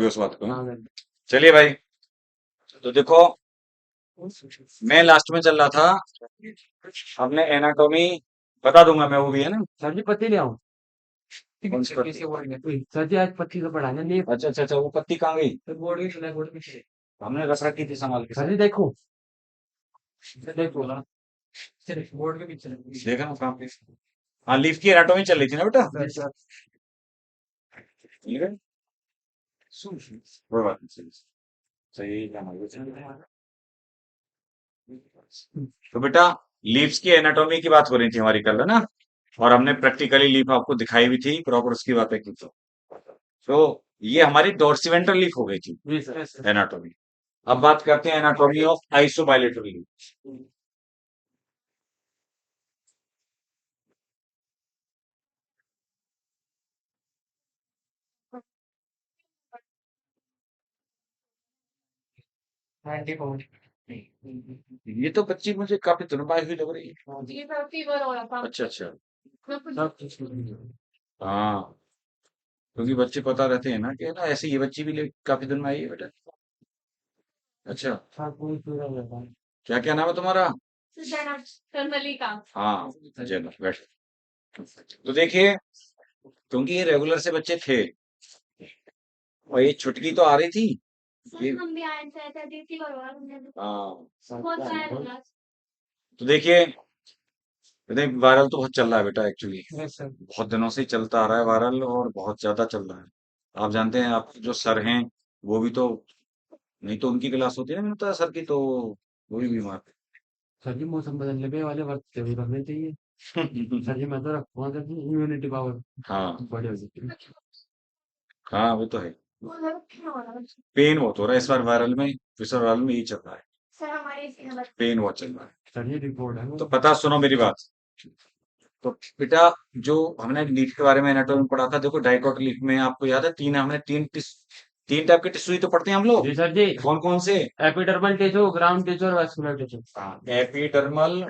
मानोगे उस बात को ना? हाँ चलिए भाई, तो देखो, मैं लास्ट में चल रहा था। हमने एनाटॉमी बता दूंगा मैं, वो भी है ना। सर जी पत्ती ले आओ। कौन सी पत्ती? कैसे बोर्ड में सर जी आज पत्ती तो पढ़ाना नहीं अच्छा अच्छा अच्छा, वो पत्ती कहाँ गई? तो बोर्ड में चला बोर्ड पीछे हमने रख रखी थी संभाल के सर साथ। जी देखो सर देखो ना सिर्फ बोर्ड के पीछे देखा ना कहाँ पे? हाँ, लीफ की एनाटॉमी चल रही थी ना बेटा। सर ठीक है, कोई बात नहीं, सही सही जाना तो बेटा, लीव्स की एनाटॉमी की बात हो रही थी हमारी कल, है ना। और हमने प्रैक्टिकली लीफ आपको दिखाई भी थी, प्रॉपर उसकी बातें की थी। तो ये हमारी डोर्सिवेंट्रल लीफ हो गई थी, जी सर एनाटॉमी। अब बात करते हैं एनाटॉमी ऑफ आइसोबाइलेटरल लीफ। हैंडी पहुंच ये तो बच्ची मुझे काफी दुर्बाई हुई लग रही है। ये सर फीवर हो रहा था अच्छा अच्छा। सब कुछ हाँ, क्योंकि बच्चे पता रहते हैं ना कि ना, ऐसे ये बच्ची भी काफी दिन में आई है बेटा। अच्छा, सब कुछ पूरा हो रहा क्या क्या नाम है तुम्हारा? सुजाना कर्मली का हाँ, जय बैठ। तो देखिए, क्योंकि ये रेगुलर से बच्चे थे, और ये छुटकी तो आ रही थी। सर ये हम भी आए थे ऐसे दीदी करवा हमने हाँ, बहुत सारा है बोला तो देखिए, वायरल तो बहुत चल रहा है बेटा, एक्चुअली यस सर बहुत दिनों से ही चलता आ रहा है वायरल, और बहुत ज्यादा चल रहा है। आप जानते हैं, आप जो सर हैं, वो भी तो, नहीं तो उनकी क्लास होती है ना, मिलता है सर की, तो वो भी बीमार सर जी मौसम बदलने पे वाले वक्त जरूर करने चाहिए थे। सर जी मैं तो रखूंगा सर जी इम्यूनिटी पावर हाँ बड़ी हो जाती हाँ, वो तो है। वो लड़का क्या हो रहा है पेन बहुत हो रहा है इस बार वायरल में, इस बार वायरल में यही चल रहा है, सर हमारे इसमें बस पेन बहुत चल रहा है। सर जी रिपोर्ट है तो वो पता, सुनो मेरी बात। तो बेटा, जो हमने लीफ के बारे में एनाटॉमी में पढ़ा था, देखो डाइकोट लीफ में आपको याद है, हमने तीन टाइप के टिश्यू ही तो पढ़ते हैं हम लोग। जी सर जी कौन कौन से? एपिडर्मल टिश्यू ग्राउंड टिश्यू और वैस्कुलर टिश्यू हाँ, एपिडर्मल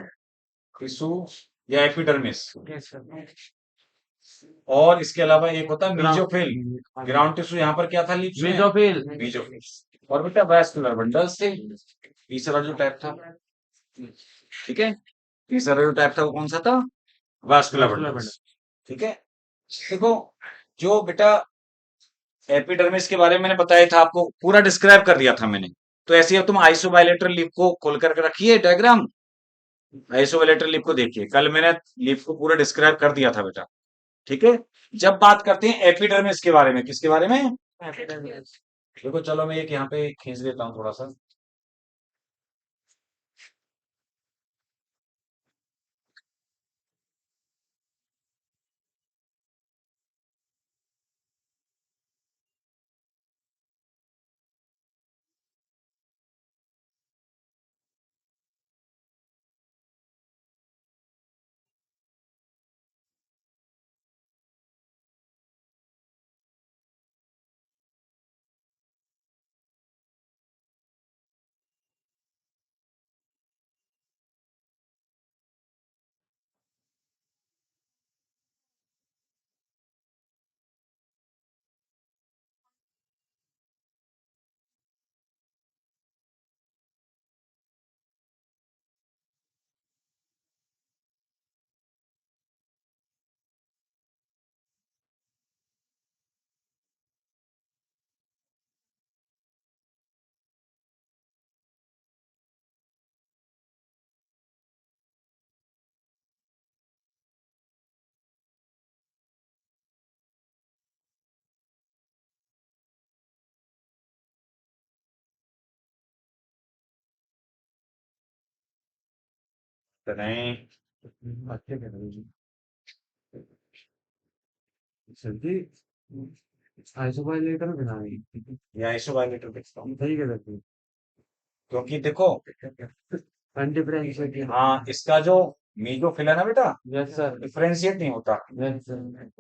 टिश्यू या एपिडर्मिस। यस सर और इसके अलावा एक होता है मीजोफिल। ग्राउंड ग्राउंड टिश्यू यहाँ पर क्या था लीफ में? Mesophyll mesophyll. और बेटा वैस्कुलर बंडल्स थे, तीसरा जो टाइप था। ठीक है, तीसरा जो टाइप था वो कौन सा था? Vascular vascular bundles. बंडल ठीक है, देखो, जो बेटा एपिडर्मिस के बारे में मैंने बताया था आपको, पूरा डिस्क्राइब कर दिया था मैंने। तो ऐसे ही अब तुम आइसोबाइलेटरल लिप को खोल करके रखिए डायग्राम। आइसोबाइलेटरल लिप को देखिए, कल मैंने लिप को पूरा डिस्क्राइब कर दिया था बेटा। ठीक है, जब बात करते हैं एपिडर्मिस के बारे में, किसके बारे में? देखो, चलो मैं एक यहाँ पे खींच देता हूँ थोड़ा सा। तो नहीं, अच्छे कर रहे हैं सर जी आइसोबाइलेटर बनाएंगे ये आइसोबाइलेटर देखता हूँ, सही कर रहे क्योंकि देखो, हैं डिफरेंशिएट हाँ, इसका जो मीजोफिल है ना बेटा, यस सर डिफरेंशिएट नहीं होता। यस सर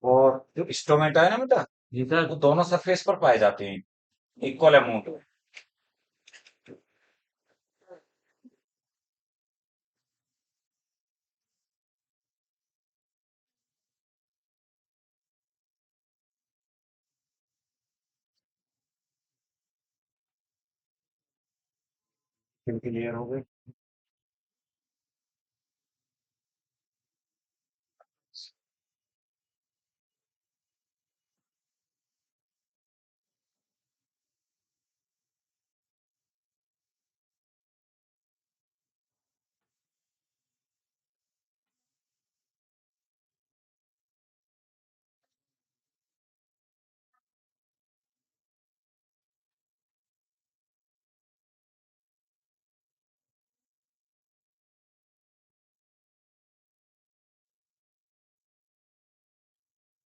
और जो स्टोमेटा है ना बेटा, जी सर वो दोनों सरफेस पर पाए जाते हैं, इक्वल अमाउंट में। क्लियर हो गए।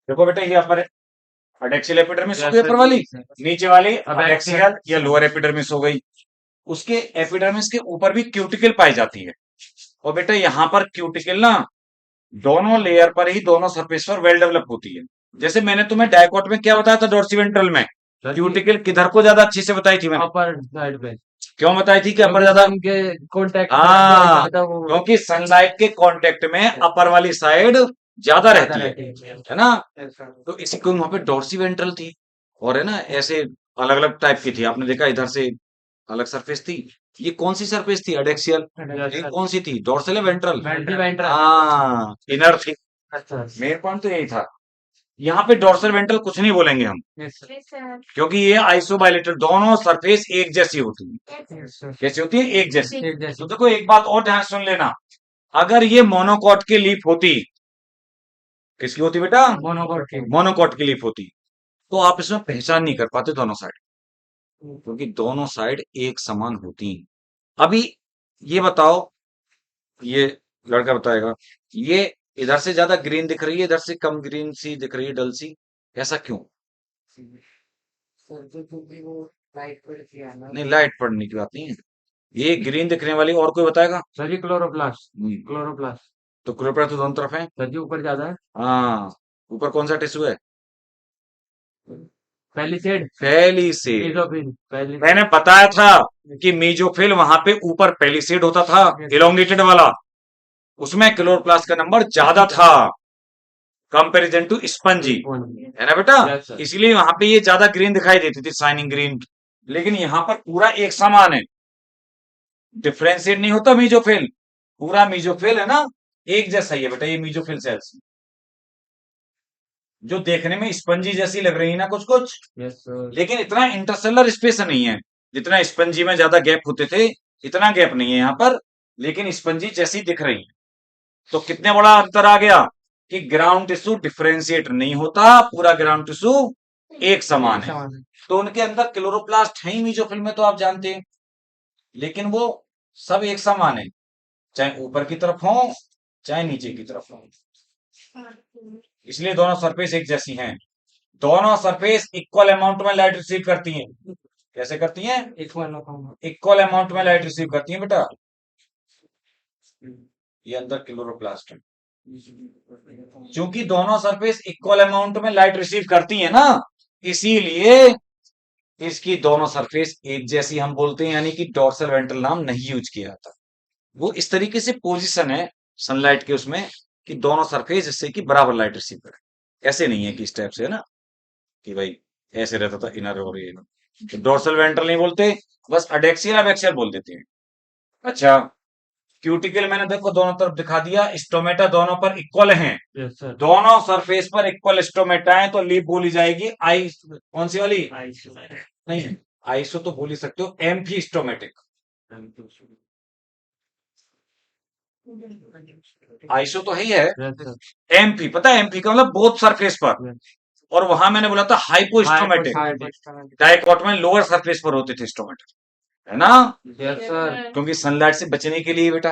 देखो बेटा ये अपर एडैक्सियल एपिडर्मिस हो यस गई सर ऊपर जी, वाली, सर। नीचे वाली अब एडैक्सियल या लोअर एपिडर्मिस हो गई। उसके एपिडर्मिस के ऊपर भी क्यूटिकल पाई जाती है। और बेटा यहाँ पर क्यूटिकल ना दोनों लेयर पर ही, दोनों सरफेस पर वेल डेवलप होती है। जैसे मैंने तुम्हें डायकॉट में क्या बताया था डोर्सिवेंट्रल में, सर जी, क्यूटिकल किधर को ज्यादा अच्छी से बताई थी मैंने, अपर साइड पे, क्यों बताई थी कि अपर क्योंकि ज्यादा, सन के कॉन्टेक्ट में हाँ, बेटा वो क्योंकि सनलाइट के कांटेक्ट में अपर वाली साइड ज्यादा ज्यादा रहती रहती है। है ना। Yes sir. तो इसी को वहां पे डोर्सिवेंट्रल थी, और है ना ऐसे अलग अलग टाइप की थी। आपने देखा इधर से अलग सरफेस थी। ये कौन सी सरफेस थी एडेक्सियल, यस ये सर। कौन सी थी डोर्सल या वेंट्रल, वेंट्रल वेंट्रल। हाँ इनर थी। अच्छा। मेन पॉइंट तो यही था। यहाँ पे डोर्सल वेंट्रल कुछ नहीं बोलेंगे हम, यस सर। Yes sir. क्योंकि ये आइसोबायलेटरल, दोनों सरफेस एक जैसी होती है। Yes sir. कैसी होती है, एक जैसी। एक जैसी। तो देखो एक बात और ध्यान से सुन लेना, अगर ये मोनोकॉट की लीफ होती, किसकी होती बेटा, मोनोकोट की। मोनोकॉट की लीफ होती, तो आप इसमें पहचान नहीं कर पाते दोनों साइड, क्योंकि दोनों साइड एक समान होती हैं। अभी ये बताओ, ये लड़का बताएगा, ये इधर से ज्यादा ग्रीन दिख रही है, इधर से कम ग्रीन सी दिख रही है, डल सी, ऐसा क्यों। सर जो क्योंकि वो लाइट पड़ती है ना। नहीं लाइट पड़ने की बात नहीं है, ये ग्रीन दिखने वाली, और कोई बताएगा। सर जी क्लोरोप्लास्ट। हम्म, क्लोरोप्लास्ट। तो क्लोरोप्लास्ट तो दोनों तरफ है। सर जी ऊपर ज्यादा है। हाँ, ऊपर कौन सा टिश्यू है, पहली सेड। पहली से। मेसोफिल पहली मैंने बताया था कि मीजोफिल वहां पे ऊपर पेलिसेड होता था, इलोंगेटेड वाला, उसमें क्लोरोप्लास्ट का नंबर ज्यादा था कंपैरिजन टू स्पंजी, है ना बेटा। Yes sir. इसलिए वहां पे ये ज्यादा ग्रीन दिखाई देती थी, शाइनिंग ग्रीन। लेकिन यहाँ पर पूरा एक समान है, डिफ्रेंशिएट नहीं होता मीजोफिल, पूरा मीजोफिल है ना एक जैसा ही है बेटा। ये मीजोफिल सेल्स जो देखने में स्पंजी जैसी लग रही है ना कुछ कुछ, यस सर। लेकिन इतना इंटरसेलर स्पेस नहीं है। जितना स्पंजी में ज्यादा गैप होते थे, इतना गैप नहीं है यहाँ पर, लेकिन स्पंजी जैसी दिख रही है। तो कितने बड़ा अंतर आ गया कि ग्राउंड टिश्यू डिफरेंशिएट नहीं होता, पूरा ग्राउंड टिश्यू एक समान है। समान है। तो उनके अंदर क्लोरोप्लास्ट है ही मीजोफिल में, तो आप जानते हैं, लेकिन वो सब एक समान है, चाहे ऊपर की तरफ हो चाहे नीचे की तरफ हो। इसलिए दोनों सरफेस एक जैसी हैं, दोनों सरफेस इक्वल अमाउंट में लाइट रिसीव करती हैं। कैसे करती हैं, इक्वल अमाउंट में लाइट रिसीव करती हैं बेटा। ये अंदर क्लोरोप्लास्ट है, क्योंकि दोनों सरफेस इक्वल अमाउंट में लाइट रिसीव करती है ना, इसीलिए इसकी दोनों सरफेस एक जैसी हम बोलते हैं, यानी कि डोर्सल वेंट्रल नाम नहीं यूज किया जाता। वो इस तरीके से पोजीशन है सनलाइट के उसमें कि दोनों सरफेस जिससे कि बराबर लाइट रिसीव करे। ऐसे नहीं है कि इस टाइप से है ना, कि भाई ऐसे रहता था इनर और ये, तो डोर्सल वेंट्रल नहीं बोलते, बस अडेक्सियल अबैक्सियल बोल देते हैं। अच्छा, क्यूटिकल मैंने देखो दोनों तरफ दिखा दिया, स्टोमेटा दोनों पर इक्वल हैं, यस सर। दोनों सरफेस पर इक्वल स्टोमेटा है, तो लीफ बोली जाएगी आई, कौन सी वाली, नहीं आइसो तो बोल ही सकते हो, एम्फी स्टोमेटिक। आइसो तो है ही है, यस सर। एम्फी पता है, एम्फी का मतलब बोथ सरफेस पर। और वहां मैंने बोला था हाइपोस्टोमेटिक, डाइकोट में लोअर सरफेस पर होते थे स्टोमेटिक, है ना। Yes sir. क्योंकि सनलाइट से बचने के लिए बेटा,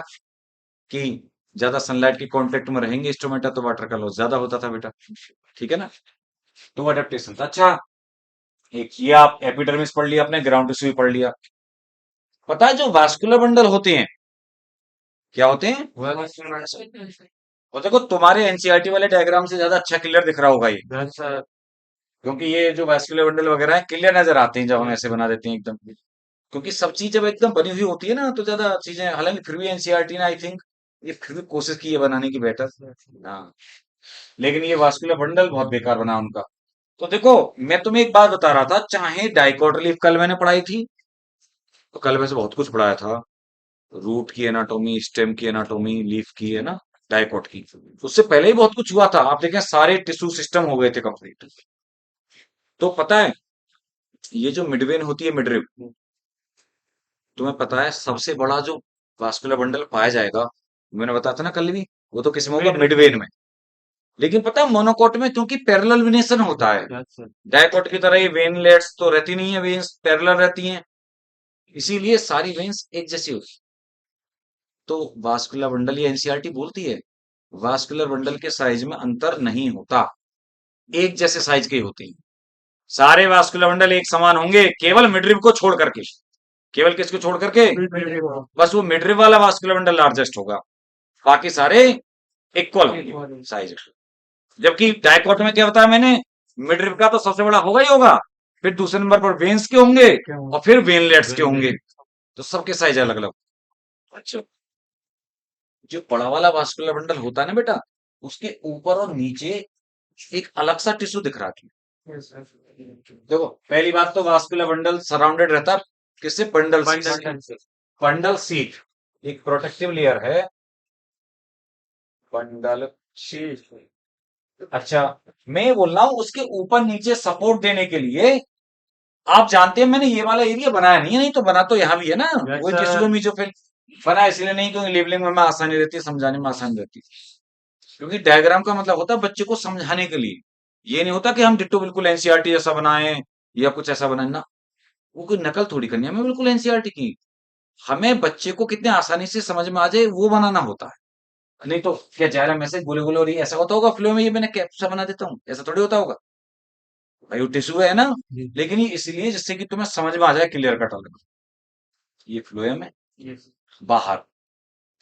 कि ज्यादा सनलाइट के कांटेक्ट में रहेंगे स्टोमेटा तो वाटर का लॉस ज्यादा होता था बेटा, ठीक है ना। तो अडेप्टेशन था। अच्छा, एक ये आप एपिडर्मिस पढ़ लिया आपने, ग्राउंड टिश्यू पढ़ लिया। पता है जो वास्कुलर बंडल होते हैं क्या होते हैं, और देखो तुम्हारे एनसीईआरटी वाले डायग्राम से ज्यादा अच्छा क्लियर दिख रहा होगा ये, यस सर। क्योंकि ये जो वास्कुलर बंडल वगैरह है क्लियर नजर आते हैं जब हम ऐसे बना देते हैं एकदम। क्योंकि सब चीज जब एकदम बनी हुई होती है ना तो ज्यादा चीजें, हालांकि फिर भी एनसीईआरटी ने आई थिंक ये फिर भी कोशिश की है बनाने की बेटर, हाँ, लेकिन ये वास्कुलर बंडल बहुत बेकार बना उनका। तो देखो मैं तुम्हें एक बात बता रहा था, चाहे डाइकोटोलीफ कल मैंने पढ़ाई थी, तो कल में से बहुत कुछ पढ़ाया था, रूट की एनाटॉमी, स्टेम की एनाटॉमी, लीफ की है ना, डाइकोट की। उससे पहले ही बहुत कुछ हुआ था। आप देखें सारे टिश्यू सिस्टम हो गए थे कंप्लीट। तो पता है ये जो मिडवेन होती है, मिडरिव, तुम्हें पता है सबसे बड़ा जो वास्कुलर बंडल पाया जाएगा, मैंने बताया था ना कल भी, वो तो किसमें होगा, मिडवेन में। लेकिन पता है मोनोकोट में क्योंकि पैरेलल वेनेशन होता है, डायकोट की तरह ये वेनलेट्स तो रहती नहीं है, वेन्स पैरेलल रहती हैं, इसीलिए सारी वेन्स एक जैसी होती है। तो वास्कुलर बंडल, ये एनसीईआरटी बोलती है, वास्कुलर बंडल के साइज में अंतर नहीं होता, एक जैसे साइज के ही होते हैं। सारे वास्कुलर बंडल एक समान होंगे केवल मिडरिव को छोड़ करके। केवल किसको छोड़ करके? बस वो मिडरिव वाला वास्कुलर बंडल लार्जेस्ट होगा, बाकी सारे इक्वल होंगे साइज। जबकि डायकोट में क्या बताया मैंने, मिडरिव का तो सबसे बड़ा होगा ही होगा, फिर दूसरे नंबर पर वेन्स के होंगे, और फिर वेनलेट्स के होंगे। तो सबके साइज अलग अलग। अच्छा, जो बड़ा वाला वास्कुलर बंडल होता है ना बेटा, उसके ऊपर और नीचे एक अलग सा टिश्यू दिख रहा है। देखो पहली बात तो वास्कुलर बंडल सराउंडेड रहता है किससे? बंडल से। बंडल सीट एक प्रोटेक्टिव लेयर है, बंडल शीट। अच्छा, मैं ये बोल रहा हूं उसके ऊपर नीचे सपोर्ट देने के लिए, आप जानते हैं मैंने ये वाला एरिया बनाया नहीं है, नहीं तो बना तो यहाँ भी है ना, वो टिश्यू मीजोफिल बना इसलिए नहीं क्योंकि लेबलिंग में आसानी रहती है, समझाने में आसानी रहती है। क्योंकि डायग्राम का मतलब होता है बच्चे को समझाने के लिए, ये नहीं होता कि हम डिट्टो बिल्कुल एनसीईआरटी जैसा बनाए या कुछ ऐसा बनाए ना। वो कोई नकल थोड़ी करनी है हमें बिल्कुल एनसीईआरटी की, हमें बच्चे को कितने आसानी से समझ में आ जाए वो बनाना होता है। नहीं तो क्या जा रहा है मैसेज गोले गोले, और ये ऐसा होता होगा फ्लो में, ये मैंने कैप्सा बना देता हूँ, ऐसा थोड़ी होता होगा भाई, वो टिश्यू है ना। लेकिन ये इसलिए जिससे कि तुम्हें समझ में आ जाए क्लियर कट अलग, ये फ्लोएम है बाहर,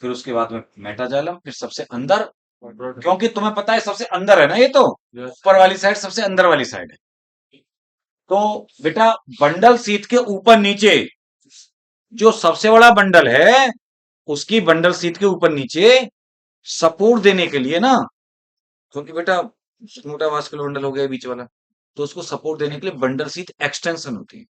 फिर उसके बाद में मेटाजाइलम, फिर सबसे अंदर, क्योंकि तुम्हें पता है सबसे अंदर है ना, ये तो ऊपर वाली साइड सबसे अंदर वाली साइड है। तो बेटा बंडल सीट के ऊपर नीचे जो सबसे बड़ा बंडल है, उसकी बंडल सीट के ऊपर नीचे सपोर्ट देने के लिए ना, क्योंकि बेटा मोटा वास्कुलर बंडल हो गया बीच वाला, तो उसको सपोर्ट देने के लिए बंडल सीट एक्सटेंशन होती है।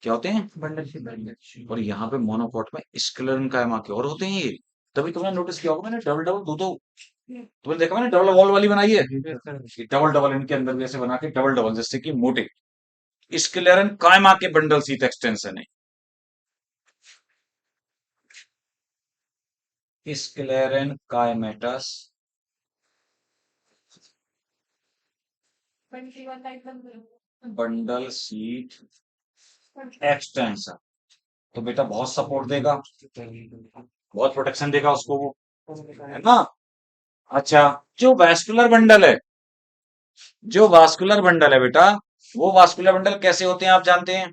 क्या होते हैं? बंडल। और यहाँ पे मोनोकॉट में स्क्लेरन कायमा के और होते हैं ये। तभी तुमने नोटिस किया होगा मैंने डबल डबल दो दो, तुमने देखा मैंने डबल वॉल वाली बनाई है, डबल डबल इनके अंदर भी ऐसे बना के डबल डबल जैसे कि मोटे, स्क्लेरन कायमा के बंडल सीट एक्सटेंशन है, स्क्लेरन कायमेटस बंडल सीट एक्सटेंशन। तो बेटा बहुत सपोर्ट देगा, बहुत प्रोटेक्शन देगा उसको वो, है ना। अच्छा, जो वैस्कुलर बंडल है, जो वास्कुलर बंडल है बेटा, वो वास्कुलर बंडल कैसे होते हैं आप जानते हैं?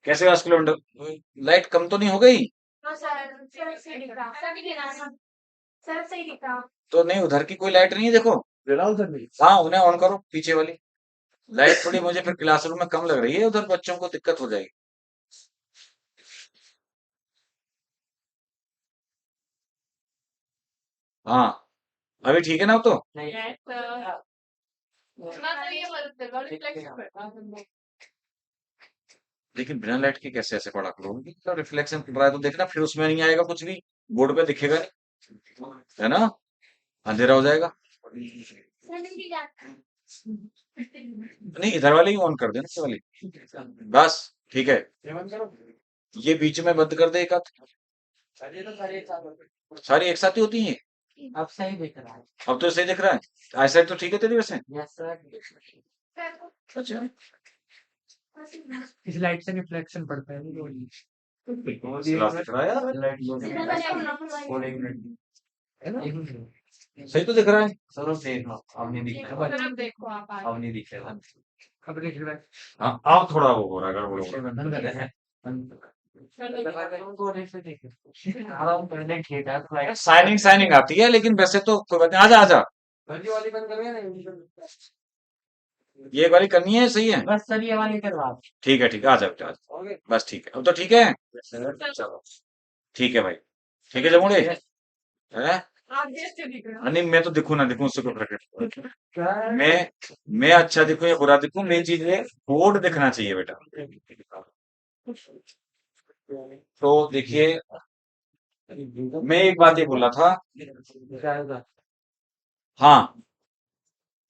कैसे वास्कुलर बंडल? लाइट कम तो नहीं हो गई? हाँ सर, सर सही दिख रहा, सर दिख रहा, सर सही दिख रहा। तो नहीं, उधर की कोई लाइट नहीं है देखो, हाँ उन्हें ऑन करो, पीछे वाली लाइट थोड़ी मुझे फिर क्लासरूम में कम लग रही है, उधर बच्चों को दिक्कत हो जाएगी। हाँ अभी ठीक है ना वो तो। लेकिन बिना लाइट के कैसे ऐसे पढ़ा करोगे, तो रिफ्लेक्शन पड़ रहा है तो देखना, फिर उसमें नहीं आएगा कुछ भी, बोर्ड पे दिखेगा नहीं, है ना, अंधेरा हो जाएगा। सर नहीं जाता। नहीं इधर वाली ही ऑन कर देना, ये वाली बस, ठीक है। ये बीच में बंद कर दे एक हाथ, सारी एक साथ ही होती हैं। अब सही दिख रहा है। अब तो सही दिख रहा है, आई साइड तो ठीक है तेरी वैसे। Yes sir. अच्छा, इस लाइट से रिफ्लेक्शन पड़ता है साफ दिख रहा है यार, है ना, सही तो दिख रहा है। सर देखो अब नहीं दिख रहा, तरफ देखो आप आगे। अब नहीं दिख रहा, अब दिख रहा है। हाँ अब थोड़ा वो हो रहा है, गड़बड़ हो रहा बंधन कर रहे हैं। उनको ऐसे देखे आराम पहले ठीक है तो है। शाइनिंग शाइनिंग आती है, लेकिन वैसे तो कोई बात नहीं, आजा आजा, गंदी वाली बंद कर ना, ये वाली करनी है, सही है, बस सर ये वाली करवा। ठीक है ठीक है, आ जाओ आ जाओ, ओके बस ठीक है, अब तो ठीक है, चलो ठीक है भाई, ठीक है जमुड़े है। आप जैसे दिख रहे हो। नहीं मैं तो दिखूं ना दिखूं उससे कोई फर्क नहीं पड़ता। क्या मैं अच्छा दिखूं या बुरा दिखूं, मेन चीज है बोर्ड दिखना चाहिए बेटा। तो देखिए, मैं एक बात ये बोल रहा था। हाँ,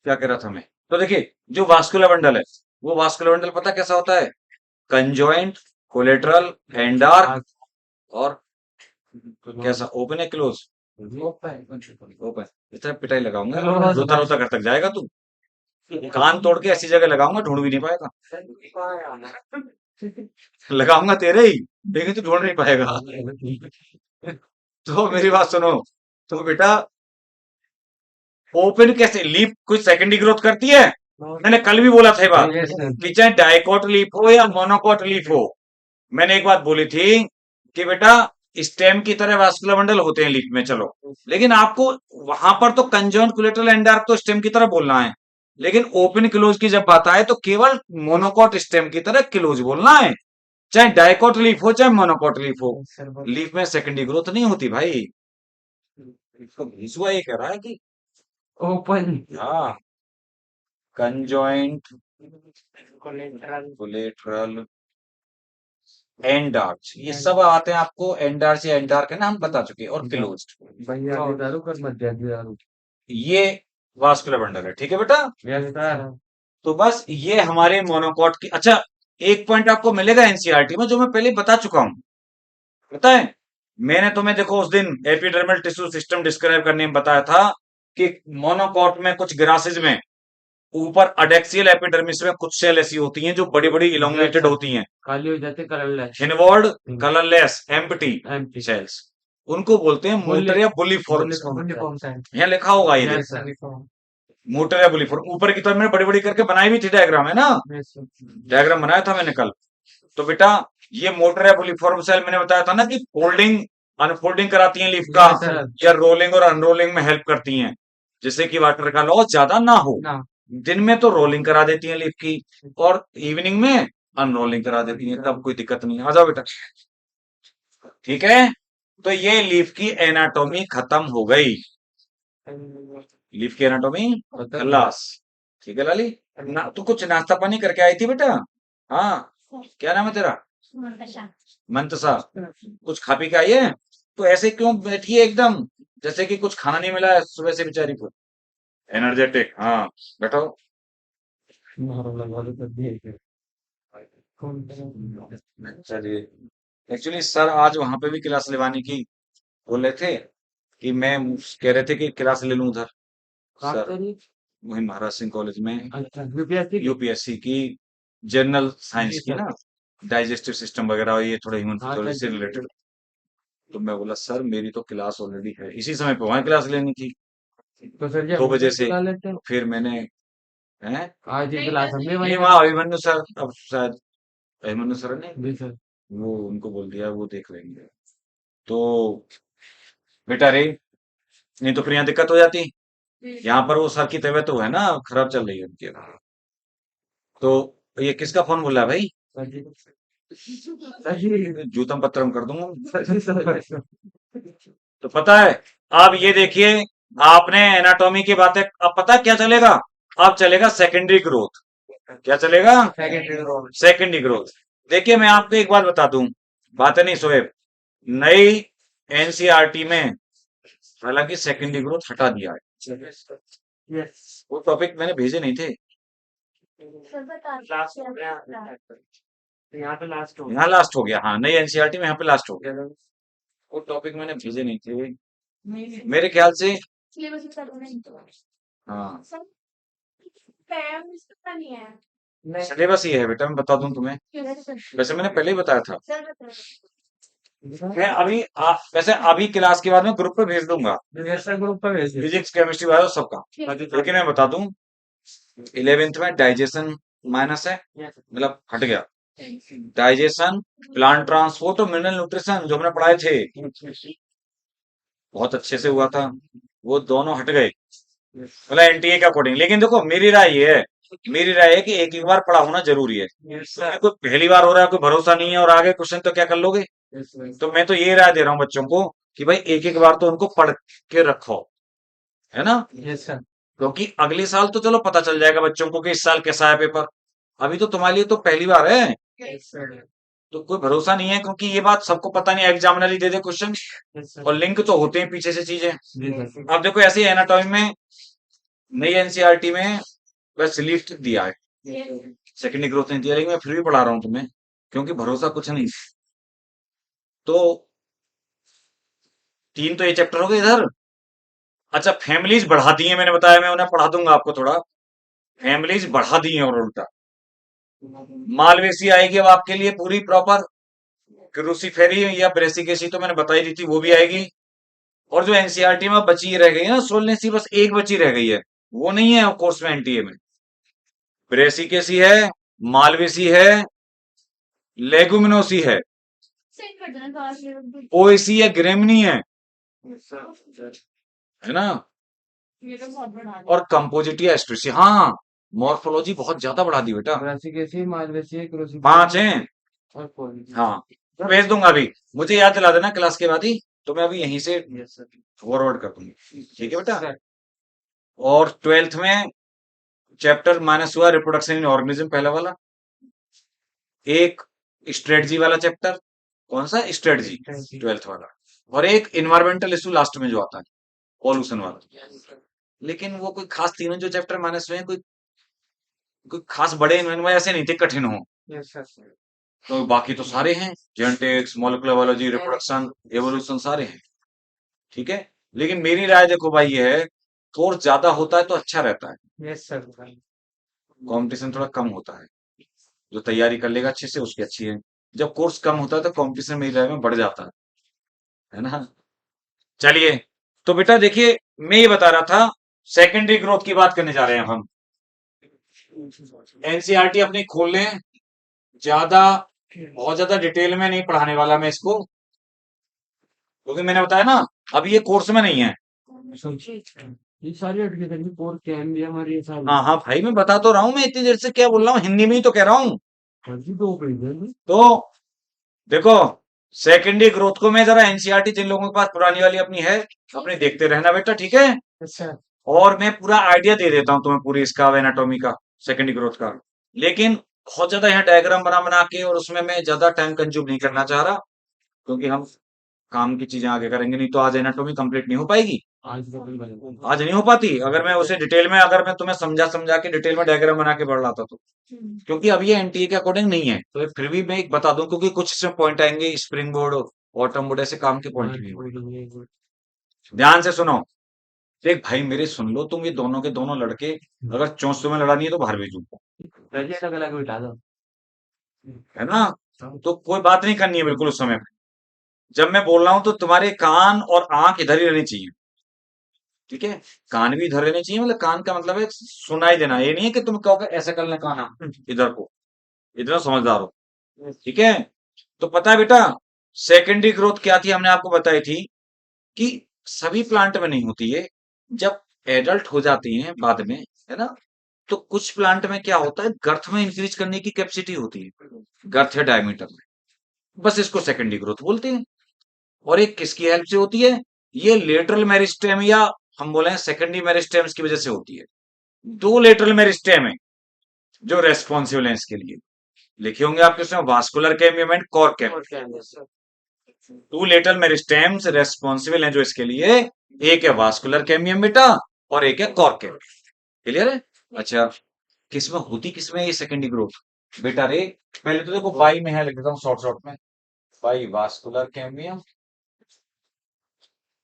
क्या कह रहा था मैं? तो देखिए, जो वास्कुलर बंडल है, वो वास्कुलर बंडल पता कैसा होता है? कंजॉइंट, कोलेटरल, एंडार्क और कैसा, ओपन है क्लोज? ओपन। इतना पिटाई लगाऊंगा, रोता रोता घर तक जाएगा तू। कान तोड़ के ऐसी जगह लगाऊंगा, ढूंढ भी नहीं पाएगा। लगाऊंगा तेरे ही, लेकिन तू ढूंढ नहीं पाएगा। तो मेरी बात सुनो। तो बेटा, ओपन कैसे लीफ कुछ सेकेंडरी ग्रोथ करती है? मैंने कल भी बोला था ये बात कि चाहे डाइकोट लीफ हो या मोनोकोट लीफ हो, मैंने एक बात बोली थी कि बेटा, स्टेम की तरह वास्कुलर बंडल होते हैं लीफ में, चलो, लेकिन आपको वहां पर तो कंजॉइंट, कोलेटरल, एंडार्क तो स्टेम की तरह बोलना है, लेकिन ओपन क्लोज की जब बात आए तो केवल मोनोकोट स्टेम की तरह क्लोज बोलना है। चाहे डाइकोट लीफ हो चाहे मोनोकोट लीफ हो, लीफ में सेकेंडरी ग्रोथ नहीं होती भाई। इसको घिसुआ ये कह रहा है कि ओपन हाँ, कंजॉइंट, कोलेटरल, एंडार्च, ये सब आते हैं आपको। एंडार्च या एंडार्क है ना, हम बता चुके हैं। और क्लोज्ड, भैया दारू कर मत दिया दारू। ये वास्कुलर बंडल है। ठीक है बेटा? तो बस ये हमारे मोनोकॉट की। अच्छा, एक पॉइंट आपको मिलेगा एनसीईआरटी में जो मैं पहले बता चुका हूं। पता है, मैंने तुम्हें देखो उस दिन एपिडर्मल टिश्यू सिस्टम डिस्क्राइब करने में बताया था कि मोनोकॉट में कुछ ग्रासेज में ऊपर अडेक्सियल एपिडर्मिस में कुछ सेल ऐसी होती हैं जो बड़ी बड़ी इलोंगेटेड होती हैं, खाली हो जाते colourless inward, colourless, empty empty cells. उनको बोलते हैं मोटर या बुलिफॉर्म। यहाँ लिखा होगा ये देखो, मोटर या बुलिफॉर्म। ऊपर की तरफ मैंने बड़ी बड़ी करके बनाई भी थी डायग्राम, है ना? डायग्राम बनाया था मैंने कल। तो बेटा, ये मोटर या बुलिफॉर्म सेल मैंने बताया था ना कि फोल्डिंग अनफोल्डिंग कराती हैं लीफ का, या रोलिंग और अनरोलिंग में हेल्प करती हैं, जिससे कि वाटर का लॉस ज्यादा ना हो। दिन में तो रोलिंग करा देती हैं लीफ की, और इवनिंग में अनरोलिंग करा देती हैं, तब कोई दिक्कत नहीं है। आ जाओ बेटा। ठीक है? तो ये लीफ की एनाटॉमी खत्म हो गई। लीफ की एनाटॉमी खल्लास। ठीक है लाली? तू कुछ नाश्ता पानी करके आई थी बेटा? हाँ, क्या नाम है तेरा? मंतसा। कुछ खा पी के आई है? तो ऐसे क्यों बैठी है एकदम, जैसे कि कुछ खाना नहीं मिला है सुबह से बेचारी को? एनर्जेटिक, हाँ। बैठो। अच्छा जी। एक्चुअली सर आज वहां पे भी क्लास लेवाने की बोल रहे थे कि मैं, कह रहे थे कि क्लास ले लूं उधर सर, वही महाराज सिंह कॉलेज में, यूपीएससी की, जनरल साइंस की ना, डाइजेस्टिव सिस्टम वगैरह, और ये थोड़ा ह्यूमन फिजियोलॉजी से रिलेटेड। तो मैं बोला सर मेरी तो क्लास ऑलरेडी है, इसी समय पे वहां क्लास लेनी थी तो सर 2 बजे से। फिर मैंने, हैं, आज ही क्लास हमने नहीं वहाँ अभिमन्यु सर, अब शायद अभिमन्यु सर ने, सर वो उनको बोल दिया, वो देख लेंगे। तो बेटा रे, नहीं तो फिर यहाँ दिक्कत हो जाती। यहाँ पर वो सर की तबीयत तो है ना, खराब चल रही है उनकी। तो ये किसका फोन बोल रहा है भाई? जूतम पत्थरम कर दूंगा। तो पता है, अब ये देखिए, आपने एनाटॉमी की बातें, अब पता है क्या चलेगा? अब चलेगा सेकेंडरी ग्रोथ। क्या चलेगा? Secondary growth. देखिए मैं आपको एक बात बता दूं, बातें नहीं सोएब, नई एनसीईआरटी में हालांकि सेकेंडरी ग्रोथ हटा दिया है। वो टॉपिक मैंने भेजे नहीं थे। यहाँ लास्ट हो गया, हाँ, नई एनसीईआरटी में यहाँ पे लास्ट हो गया। वो टॉपिक मैंने भेजे नहीं थे मेरे ख्याल से। हाँ, सिलेबस ये है बेटा, मैं बता दूं तुम्हें, वैसे मैंने पहले ही बताया था। मैं अभी वैसे अभी क्लास के बाद में ग्रुप पे भेज दूंगा, ग्रुप पर भेज फिजिक्स, केमिस्ट्री, बायो सबका। लेकिन मैं बता दूं, 11th में डाइजेशन माइनस है, मतलब हट गया। डाइजेशन, प्लांट ट्रांसपोर्ट और मिनरल न्यूट्रिशन जो हमने पढ़ाए थे, बहुत अच्छे से हुआ था, वो दोनों हट गए, मतलब एनटीए के अकॉर्डिंग। लेकिन देखो मेरी राय ये है, मेरी राय है कि एक एक बार पढ़ा होना जरूरी है। कोई पहली बार हो रहा है, कोई भरोसा नहीं है, और आगे क्वेश्चन तो क्या कर लोगे? तो मैं तो ये राय दे रहा हूँ बच्चों को कि भाई एक एक बार तो उनको पढ़ के रखो, है ना? क्योंकि अगले साल तो चलो पता चल जाएगा बच्चों को कि इस साल कैसा है पेपर। अभी तो तुम्हारे लिए तो पहली बार है। तो कोई भरोसा नहीं है, क्योंकि ये बात सबको पता नहीं, एग्जामिनर ही दे दे क्वेश्चन यस सर। और लिंक तो होते हैं पीछे से चीजें। जी सर। अब देखो ऐसे एनाटॉमी में नई एनसीईआरटी में बस लिस्ट दिया है, सेकेंडरी ग्रोथ नहीं दिया, लेकिन मैं फिर भी पढ़ा रहा हूँ तुम्हें, क्योंकि भरोसा कुछ नहीं। तो 3 तो ये चैप्टर हो गए इधर। अच्छा, फैमिलीज बढ़ा दी है, मैंने बताया, मैं उन्हें पढ़ा दूंगा आपको थोड़ा। फैमिलीज बढ़ा दी है और उल्टा मालवेसी आएगी अब आपके लिए पूरी प्रॉपर, क्रूसीफेरी या ब्रेसिकेसी तो मैंने बताई दी थी, वो भी आएगी। और जो एनसीईआरटी में बची रह गई है ना सोलनेसी, बस एक बची रह गई है, वो नहीं है कोर्स में एनटीए में। ब्रेसिकेसी है, मालवेसी है, लेगुमिनोसी है, सेंड कर देना क्लास में। पोएसी है, ग्रेमनी है यस सर। है ना। ये तो बहुत बड़ा है। और कंपोजिटिया एस्ट्रेसी, हाँ मॉर्फोलॉजी बहुत ज्यादा बढ़ा दी बेटा, ब्रासिकेसी, मालवेसी, क्रोसिफेरी 5 हैं। और पॉली। हाँ, मैं भेज दूंगा अभी, मुझे याद दिला देना क्लास के बाद ही, तो मैं अभी यहीं से यस सर। फॉरवर्ड कर दूंगी, ठीक है बेटा। सर। और 12th में चैप्टर माइनस हुआ रिप्रोडक्शन इन ऑर्गेनिज्म, पहला वाला। एक स्ट्रेटजी वाला चैप्टर, कौन सा स्ट्रेटजी, 12th वाला। और एक इन्वायरमेंटल इशू लास्ट में जो आता है, पॉल्यूशन वाला। लेकिन वो कोई खास, तीनों जो चैप्टर माइनस हुए हैं, कोई कोई खास बड़े इनमें ऐसे नहीं थे कठिन हो। Yes sir. तो बाकी तो सारे हैं, genetics, molecular biology, reproduction, evolution, सारे हैं, ठीक है। लेकिन मेरी राय देखो भाई ये है, कोर्स ज्यादा होता है तो अच्छा रहता है, यस सर। कंपटीशन थोड़ा कम होता है, जो तैयारी कर लेगा अच्छे से उसकी अच्छी है। जब कोर्स कम होता है तो कंपटीशन मेरी राय में बढ़ जाता है ना। चलिए, तो बेटा देखिए, मैं ये बता रहा था, सेकेंडरी ग्रोथ की बात करने जा रहे हैं अब हम। एनसीईआरटी अपनी खोल लें, ज्यादा बहुत ज्यादा डिटेल में नहीं पढ़ाने वाला मैं इसको, क्योंकि मैंने बताया ना अभी ये कोर्स में नहीं है। ये सारी एडुकेशन की कोर्स क्या है हमारी, ये सारी हाँ हाँ भाई, मैं बता तो रहा हूँ, मैं इतनी देर से क्या बोल रहा हूँ, हिंदी में ही तो कह रहा हूँ। फर्जी तो पेज है। तो देखो, सेकेंडरी ग्रोथ को मैं जरा एनसीईआरटी जिन लोगों के पास पुरानी वाली अपनी है, अपने देखते रहना बेटा, ठीक है। अच्छा। और मैं पूरा आइडिया दे देता हूँ तुम्हें पूरी इसका, एनाटॉमी का, सेकेंडरी ग्रोथ का। लेकिन बहुत ज्यादा यहाँ डायग्राम बना बना के, और उसमें मैं ज्यादा टाइम कंज्यूम नहीं करना चाह रहा, क्योंकि हम काम की चीजें आगे करेंगे, नहीं तो आज एनाटॉमी कंप्लीट नहीं हो पाएगी। आज तो कोई बात आज नहीं हो पाती अगर मैं उसे डिटेल में, अगर मैं तुम्हें समझा समझा के डिटेल में डायग्राम बना के बढ़ लाता तो। क्योंकि अब ये एनटीए के अकॉर्डिंग नहीं है, तो फिर भी मैं एक बता दूं, क्योंकि कुछ इसमें पॉइंट आएंगे, स्प्रिंग बोर्ड, ऑटम बोर्ड, ऐसे काम के पॉइंट भी होंगे। ध्यान से सुनो, देख भाई मेरे सुन लो, तुम ये दोनों के दोनों लड़के, अगर चोंच तुम्हें लड़ानी है तो बाहर भेजूंगा, नहीं। अलग अलग बिठा दो। है ना। तो कोई बात नहीं करनी है बिल्कुल उस समय पे। जब मैं बोल रहा हूं तो तुम्हारे कान और आंख इधर ही रहनी चाहिए, ठीक है। कान भी इधर रहने चाहिए, मतलब कान का मतलब है सुनाई देना, ये नहीं है कि तुम कहोगे ऐसे कर ले कान, इधर को, इतना समझदार हो, ठीक है। तो पता है बेटा, सेकेंडरी ग्रोथ क्या थी, हमने आपको बताई थी कि सभी प्लांट में नहीं होती है, जब एडल्ट हो जाती हैं बाद में, है ना, तो कुछ प्लांट में क्या होता है, गर्थ में इंक्रीज करने की कैपेसिटी होती है, गर्थ या डायमीटर में, बस इसको सेकेंडरी ग्रोथ बोलते हैं। और एक किसकी हेल्प से होती है, ये लेटरल मेरिस्टेम, या हम बोले सेकेंडरी मेरिस्टेम्स की वजह से होती है। दो लेटरल मेरिस्टेम है जो रेस्पॉन्सिबल है इसके लिए, लिखे होंगे आपके उसमें, vascular cambium and cork cambium. Two lateral meristems responsible हैं जो इसके लिए, एक है वास्कुलर कैम्बियम बेटा, और एक है कॉर्क कैम्बियम। क्लियर है। अच्छा, किसमें होती, किसमें ये सेकेंडरी ग्रोथ बेटा रे, पहले तो देखो बाई में है, लिख देता हूँ शॉर्ट शॉर्ट में, by vascular cambium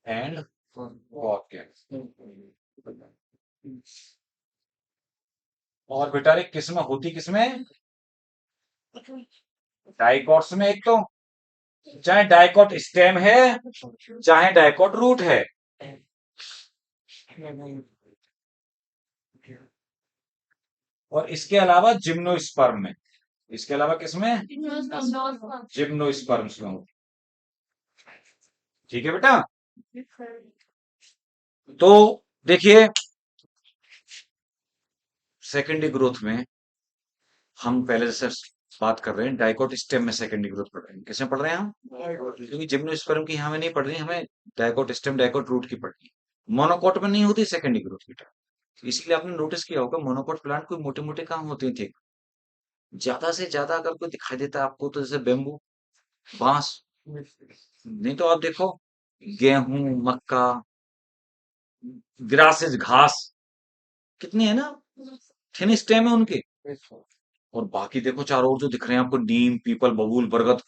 and cork cambium. और बेटा रे किसमें होती, किसमें, डाइकॉट्स में, एक तो चाहे डाइकॉट स्टेम है चाहे डाइकॉट रूट है, और इसके अलावा जिम्नोस्पर्म में, इसके अलावा किसमें, जिम्नोस्पर्म्स में होती, ठीक है बेटा। तो देखिए, सेकेंडरी ग्रोथ में हम पहले जैसे बात कर रहे हैं, डाइकोट स्टेम में सेकेंडरी ग्रोथ पढ़ रहे हैं, किसमें पढ़ रहे हैं हम, क्योंकि जिम्नोस्पर्म की हमें नहीं पढ़ रही, हमें डाइकोट स्टेम, डाइकोट रूट की पढ़नी है। मोनोकोट में नहीं होती सेकेंडरी ग्रोथ बेटा, इसलिए आपने नोटिस किया होगा मोनोकोट प्लांट कोई मोटे मोटे काम होते थे, ज्यादा से ज्यादा अगर कोई दिखाई देता है आपको तो जैसे बेम्बू, बांस, नहीं तो आप देखो गेहूं, मक्का, ग्रासेस, घास, कितने हैं ना, थिन स्टेम है उनके। और बाकी देखो चारों ओर जो दिख रहे हैं आपको, नीम, पीपल, बबूल, बरगद,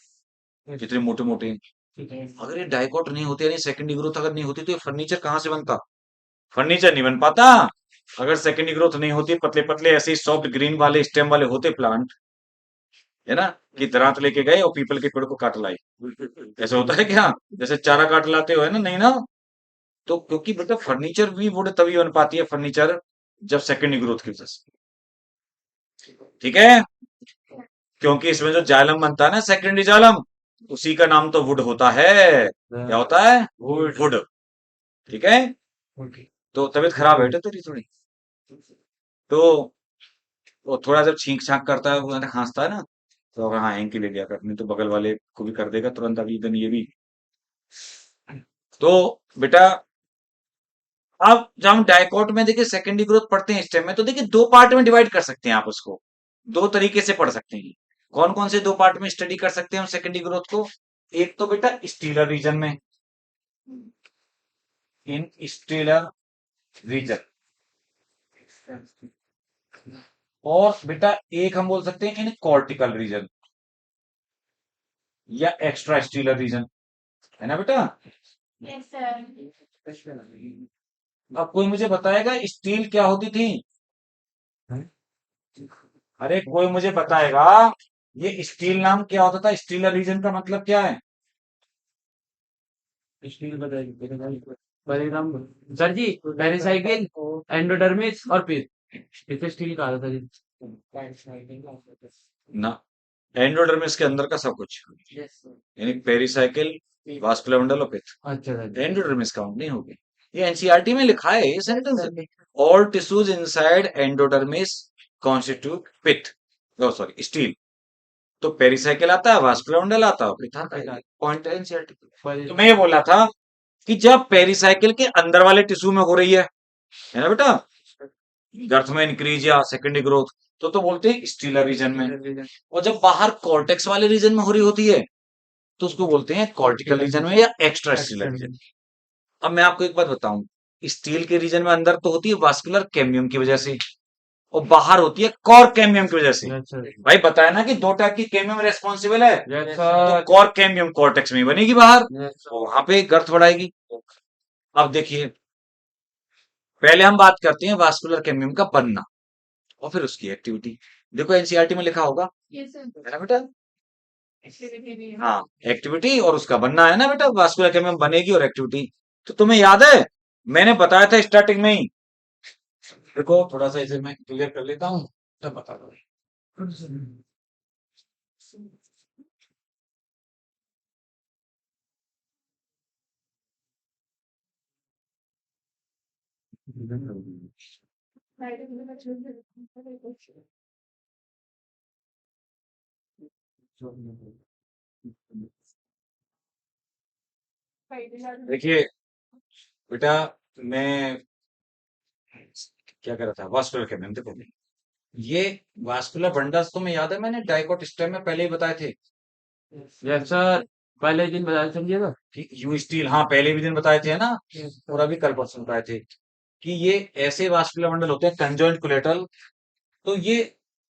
कितने मोटे मोटे। अगर ये डाइकोट नहीं होते, यानी सेकेंडरी ग्रोथ अगर नहीं होती, तो ये फर्नीचर कहाँ से बनता? फर्नीचर नहीं बन पाता। अगर सेकेंडरी ग्रोथ नहीं होती, पतले पतले ऐसे सॉफ्ट ग्रीन वाले स्टेम वाले होते प्लांट, है ना, कि दरांत लेके गए और पीपल के पेड़ को काट लाई, ऐसा होता है क्या? जैसे चारा काट लाते हो, है ना, नहीं ना। तो क्योंकि बेटा फर्नीचर भी वुड तभी बन पाती है, फर्नीचर, जब सेकेंडरी ग्रोथ की वजह से। ठीक है, क्योंकि इसमें जो जालम बनता है ना, सेकेंडरी जालम, उसी का नाम तो वुड होता है। क्या होता है? वुड। ठीक है। तो तबीयत खराब है बेटा तेरी थोड़ी। तो वो थोड़ा जब छींक छाक करता है, वो ज्यादा खांसता है ना, तो अगर हाँ हैंकी ले लिया कर, नहीं तो बगल वाले को भी कर देगा तुरंत अभी दिन ये भी। तो बेटा, अब जब हम डाइकोट में देखिए सेकेंडरी ग्रोथ पढ़ते हैं स्टेम में, तो देखिए दो पार्ट में डिवाइड कर सकते हैं आप उसको, दो तरीके से पढ़ सकते हैं। कौन कौन से दो पार्ट में स्टडी कर सकते हैं हम सेकेंडरी ग्रोथ को? एक तो बेटा स्टीलर रीजन में, इन स्टीलर रीजन, और बेटा एक हम बोल सकते हैं इन कॉर्टिकल रीजन या एक्स्ट्रा स्टीलर रीजन, है ना बेटा। Yes, sir. अब कोई मुझे बताएगा स्टील क्या होती थी? अरे कोई मुझे बताएगा ये स्टील नाम क्या होता था, स्टीलर रीजन का मतलब क्या है? स्टील बताइए परिणाम सर जी। पेरिसाइकिल, एंडोडर्मिस और पित, इसे स्टील कहा जाता है जी। ना, एंडोडर्मिस के अंदर का सब कुछ, यानी पेरिसाइकिल, वास्कुलर बंडल और पिथ। अच्छा सर। एंडोडर्मिस काउंट नहीं होगी। ये एनसीईआरटी में लिखा है ये sentence, all tissues inside endodermis constitute pith, oh sorry stele. तो पेरिसाइकिल आता है, वास्कुलर बंडल आता है, पिथ आता है, पॉइंट है एनसीईआरटी। तो मैं ये बोला था कि जब पेरिसाइकिल के अंदर वाले टिश्यू में हो रही है ना बेटा, गर्थ में इंक्रीज या सेकेंडरी ग्रोथ, तो बोलते हैं स्टीलर रीजन में। और जब बाहर कॉर्टेक्स वाले रीजन में हो रही होती है, तो उसको बोलते हैं कॉर्टिकल रीजन में या एक्स्ट्रा स्टीलर रीजन। अब मैं आपको एक बात बताऊं, स्टील के रीजन में अंदर तो होती है वास्कुलर कैम्बियम की वजह से, और बाहर होती है कॉर कैम्बियम की वजह से। भाई बताया ना कि दो टाइप की कैम्बियम रेस्पॉन्सिबल है, तो कॉर कैम्बियम कॉर्टेक्स में ही बनेगी बाहर, तो वहां पे गर्थ बढ़ाएगी। अब देखिए, पहले हम बात करते हैं वास्कुलर कैम्बियम का बनना और फिर उसकी एक्टिविटी। देखो एनसीईआरटी में लिखा होगा, Yes, sir. है ना बेटा। Activity. हाँ, एक्टिविटी और उसका बनना है ना बेटा, वास्कुलर कैम्बियम बनेगी और एक्टिविटी। तो तुम्हें याद है मैंने बताया था स्टार्टिंग में ही। देखो थोड़ा सा इसे मैं क्लियर कर लेता हूँ, तब बता दो। देखिए बेटा, मैं क्या कर रहा था, वास्कुलर कैम्बियम देखो, ये वास्कुलर बंडल्स तुम्हें याद है मैंने डाइकोट स्टेम में पहले ही बताए थे। यस सर, पहले दिन बताया समझिएगा। ठीक, यू स्टील, हाँ पहले भी दिन बताए थे, है ना, और अभी कल परसों बताए थे कि ये ऐसे वास्कुलर बंडल होते हैं कंजॉइंट कोलेटरल, तो ये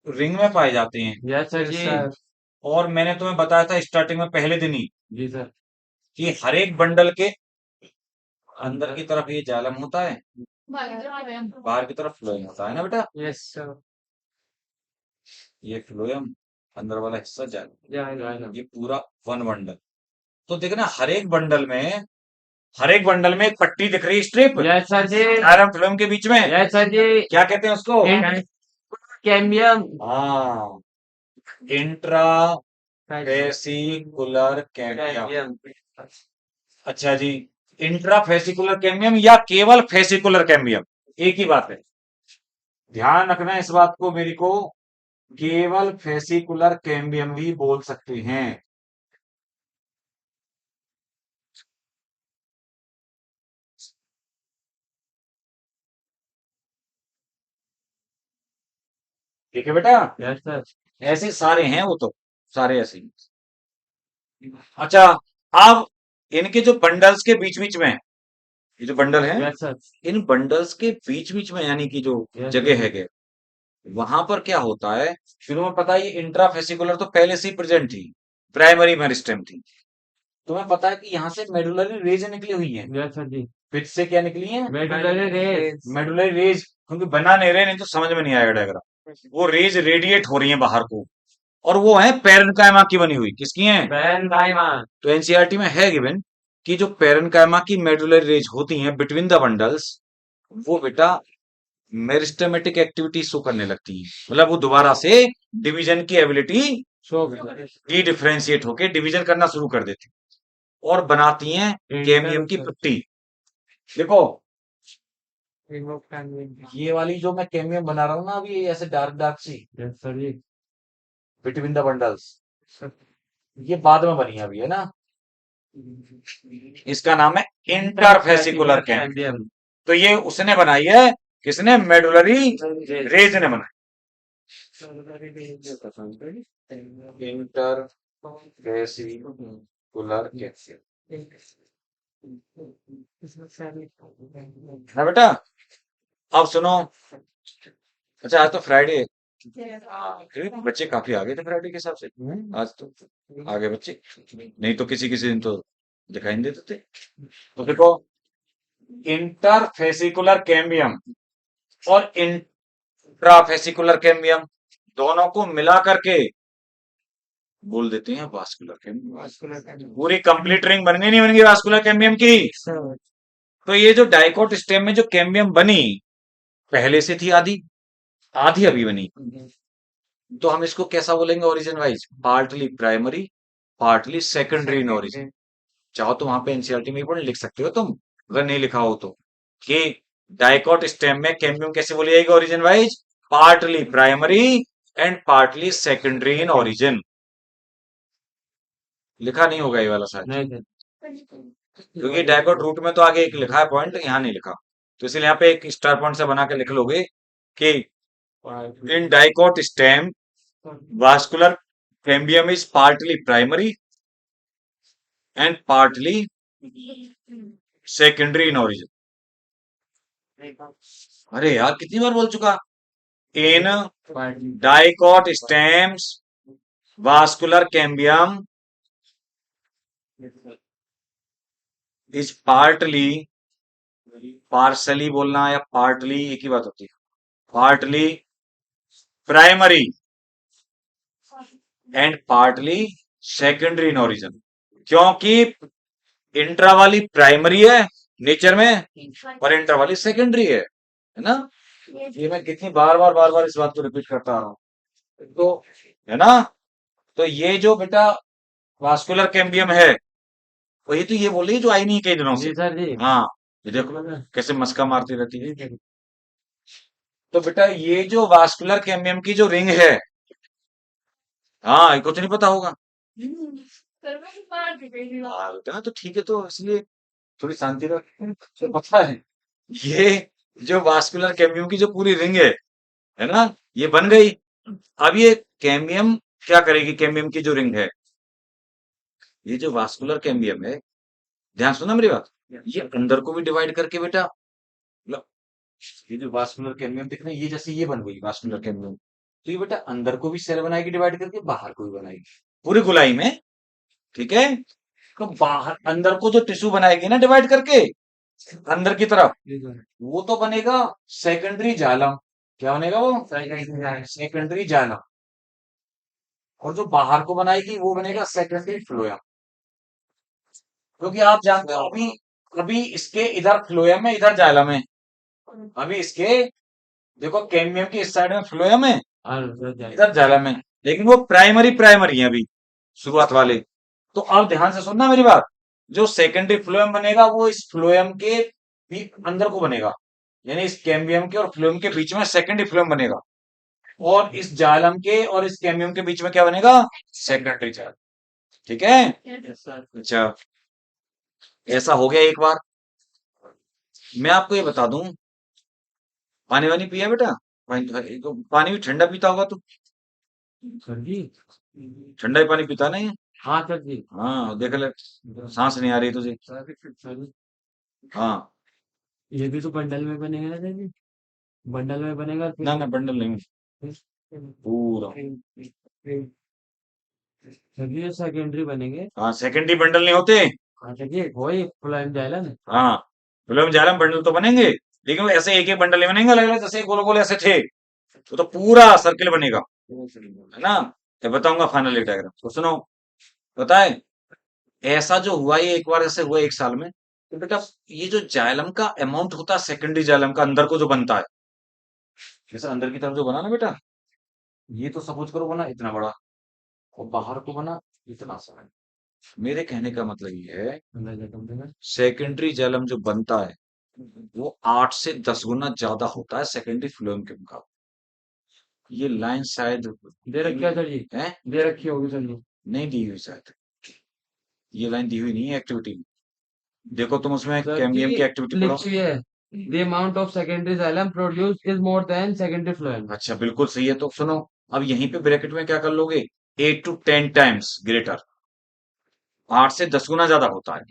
रिंग में पाए जाते हैं। Yes sir ji. और मैंने तुम्हें बताया था स्टार्टिंग में पहले दिन ही जी सर। कि हर एक बंडल के अंदर की तरफ ये जालम होता है, बाहर की तरफ फ्लोएम होता है ना बेटा। Yes sir. ये फ्लोएम, अंदर वाला हिस्सा जालम, जी ये पूरा वन बंडल। तो देखना हर एक बंडल में एक पट्टी दिख रही है, स्ट्रिप, यस सर जी। आयरन फ्लोएम के बीच में। यस सर जी। क्या कहते हैं उसको? कैम्बियम। हाँ, इंट्रा फेसिकुलर कैम्बियम। अच्छा जी, इंट्रा फेसिकुलर कैम्बियम या केवल फेसिकुलर कैम्बियम, एक ही बात है। ध्यान रखना इस बात को मेरी को, केवल फेसिकुलर कैम्बियम भी बोल सकते हैं। ठीक है बेटा, यस सर। ऐसे सारे हैं वो तो, सारे ऐसे ही। अच्छा, अब इनके जो बंडल्स के बीच बीच में, ये जो बंडल है, यस सर। इन बंडल्स के बीच बीच में यानी कि जो यस जगह सर। है वहां पर क्या होता है, शुरू में पता है ये इंट्राफेसिकुलर तो पहले से ही प्रेजेंट थी, प्राइमरी मेरिस्टेम थी। तुम्हें पता है कि यहाँ से मेडुलरी रेज निकली हुई है, यस सर जी। फिर से क्या निकली है, मेडुलरी रेस। मेडुलरी रेज, क्योंकि बना नहीं रहे, नहीं तो समझ में नहीं आएगा डायग्राम। वो रेज रेडिएट हो रही है बाहर को, और वो है पेरेन्काइमा की बनी हुई, किसकी है, पेरेन्काइमा। तो एनसीईआरटी में है गिवन कि जो पेरेन्काइमा की मेडुलरी रेज होती हैं बिटवीन द बंडल्स, वो बेटा मेरिस्टेमेटिक एक्टिविटी शो करने लगती है, मतलब वो दोबारा से डिवीजन की एबिलिटी शो डी डिफरेंशिएट होके डिवीजन करना शुरू कर देती और बनाती हैं कैम्बियम की पट्टी। देखो ये वाली जो मैं कैम्बियम बना रहा हूँ ना अभी, ऐसे डार्क डार्क सी yes sir ji. Between the bundles, ये बाद में बनी है अभी, है ना, इसका नाम है इंटरफेसिकुलर कैम्बियम। तो ये उसने बनाई है, किसने, मेडुलरी रेज ने बनाई, इंटरफेसिकुलर कैम्बियम, है बेटा। अब सुनो, अच्छा आज तो फ्राइडे है, फिर भी बच्चे काफी आगे थे फ्राइडे के हिसाब से, आज तो आगे बच्चे, नहीं तो किसी किसी दिन तो दिखाई नहीं देते थे। तो देखो, इंटरफेसिकुलर कैम्बियम और इंट्राफेसिकुलर कैम्बियम दोनों को मिला करके बोल देते हैं वास्कुलर कैम्बियम। पूरी कंप्लीट रिंग बन गई, नहीं बन गई वास्कुलर कैम्बियम की। तो ये जो डाइकोट स्टेम में जो कैम्बियम बनी, पहले से थी आधी, आधी अभी बनी, तो हम इसको कैसा बोलेंगे origin wise, partly primary partly secondary in origin. चाहो तो वहां पे एनसीईआरटी में भी लिख सकते हो तुम, अगर नहीं लिखा हो तो, कि डाइकोट स्टेम में कैम्बियम कैसे बोली जाएगी origin wise, partly primary and partly secondary in origin. लिखा नहीं होगा ये वाला शायद, नहीं सर। क्योंकि डाइकोट रूट में तो आगे एक लिखा है पॉइंट, यहाँ नहीं लिखा, तो इसलिए यहाँ पे एक स्टार पॉइंट से बना के लिख लोगे कि इन dicot stem vascular cambium is partly primary and partly secondary in origin। अरे यार कितनी बार बोल चुका, इन dicot stems vascular cambium is partly, partially बोलना या पार्टली एक ही बात होती है, partly primary and partly secondary in origin, क्योंकि इंट्रा वाली प्राइमरी है नेचर में और इंट्रा वाली सेकेंडरी है ना। ये मैं कितनी बार बार इस बात को रिपीट करता आ रहा हूँ, तो है ना। तो ये जो बेटा वास्कुलर कैम्बियम है, वही तो ये बोल रही है जो आई नहीं कई दिनों से, जी सर जी। हाँ ये देखो कैसे मस्का मारती रहती है। तो बेटा ये जो वास्कुलर कैम्बियम की जो रिंग है, हाँ ये कुछ नहीं पता होगा, हाँ बेटा तो ठीक है, तो इसलिए थोड़ी शांति रख, तो पता है ये जो वास्कुलर कैम्बियम की जो पूरी रिंग है ना, ये बन गई। अब ये कैम्बियम क्या करेगी, कैम्बियम की जो रिंग है, ये जो वास्कुलर कैम्बियम है, ध्यान सुना मेरी बात, ये अंदर को भी डिवाइड करके बेटा, मतलब ये जो वास्कुलर कैम्बियम दिख रहा है, ये जैसे ये बन गई वास्कुलर कैम्बियम, तो ये बेटा अंदर को भी सेल बनाएगी डिवाइड करके, बाहर को भी बनाएगी पूरी गोलाई में, ठीक है। तो बाहर अंदर को जो टिश्यू बनाएगी ना डिवाइड करके अंदर की तरफ, वो तो बनेगा सेकेंडरी जालम। क्या बनेगा वो, सेकेंडरी जालम। और जो बाहर को बनाएगी वो बनेगा सेकेंडरी फ्लोएम। क्योंकि आप जानते हो अभी अभी इसके इधर फ्लोएम है, इधर जालम है। अभी इसके देखो कैम्बियम की इस साइड में फ्लोएम है, इधर जालम है, लेकिन वो प्राइमरी प्राइमरी है अभी शुरुआत वाले। तो अब ध्यान से सुनना मेरी बात, जो सेकेंडरी फ्लोएम बनेगा वो इस फ्लोएम के भी अंदर को बनेगा, यानी इस कैम्बियम के और फ्लोएम के बीच में सेकेंडरी फ्लोएम बनेगा, और इस जालम के और इस कैम्बियम के बीच में क्या बनेगा, सेकेंडरी जालम, ठीक है। अच्छा ऐसा हो गया एक बार। मैं आपको ये बता दूं, पानी वानी पिया बेटा, भाई तो पानी भी ठंडा पीता होगा तो सर जी। ठंडा ही पानी पीता नहीं है। हाँ सर जी। हाँ देख ले, सांस नहीं आ रही तुझे। सर जी, हाँ ये भी तो बंडल में बनेगा ना सर जी। बंडल में बनेगा ना फिर। ना बंडल नहीं, पूरा। सर जी, ये सेकेंडरी बनेंगे। हाँ सेकेंडरी बंडल नहीं होते। हाँ सर जी, वही फ्लोएम जाइलम। हाँ फिल्म जालम बंडल तो बनेंगे, लेकिन वो ऐसे एक एक बंडल नहीं बनेंगे, अलग अलग जैसे गोल गोल ऐसे थे। वो तो पूरा सर्किल बनेगा, है ना। तो बताऊंगा फाइनल डायग्राम तो सुनो। पता है ऐसा जो हुआ, ये एक बार ऐसे हुआ एक साल में, तो बेटा ये जो जाइलम का अमाउंट होता है सेकेंडरी जाइलम का अंदर को जो बनता है, जैसे अंदर की तरफ जो बना ना बेटा, ये तो सपोज करो बना इतना बड़ा, और बाहर को बना इतना सा। मेरे कहने का मतलब ये है सेकेंडरी जाइलम जो बनता है वो 8 से 10 गुना ज्यादा होता है सेकेंडरी फ्लोएम के मुकाबले। ये लाइन शायद दे रखी है सर जी। है, दे रखी होगी सर जी। नहीं दी हुई शायद, ये लाइन दी हुई नहीं है एक्टिविटी में। देखो तुम उसमें सर जी, कैम्बियम की एक्टिविटी पढ़ो। लिखी है the amount of secondary xylem produced is more than secondary phloem। अच्छा बिल्कुल सही है, तो सुनो, अब यहीं पे ब्रैकेट में क्या कर लोगे, 8 to 10 टाइम्स ग्रेटर, 8 से 10 गुना ज्यादा होता है।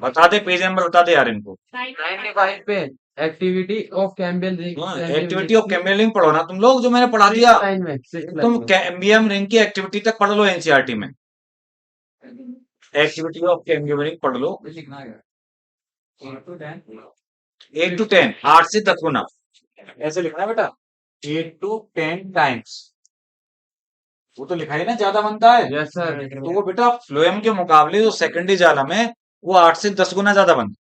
बता दे पेज नंबर, बता दे यार इनको। 95 पे एक्टिविटी ऑफ कैम्बियम रिंग। हाँ एक्टिविटी ऑफ कैम्बियम रिंग पढ़ो ना तुम लोग, जो मैंने पढ़ा दिया। लाइन में, 6 लाइन तुम में। कैम्बियम रिंग की एक्टिविटी तक पढ़ लो एनसीईआरटी में, एक्टिविटी ऑफ कैम्बियम रिंग पढ़ लो। 8 to 10, 8 से 10 गुना, ऐसे लिखना है बेटा, 8 to 10 टाइम्स। वो तो लिखा ही ना ज्यादा बनता है, यस सर। तो वो बेटा फ्लोएम के मुकाबले जो सेकेंडरी जालम है वो 8 से 10 गुना ज्यादा बनता है।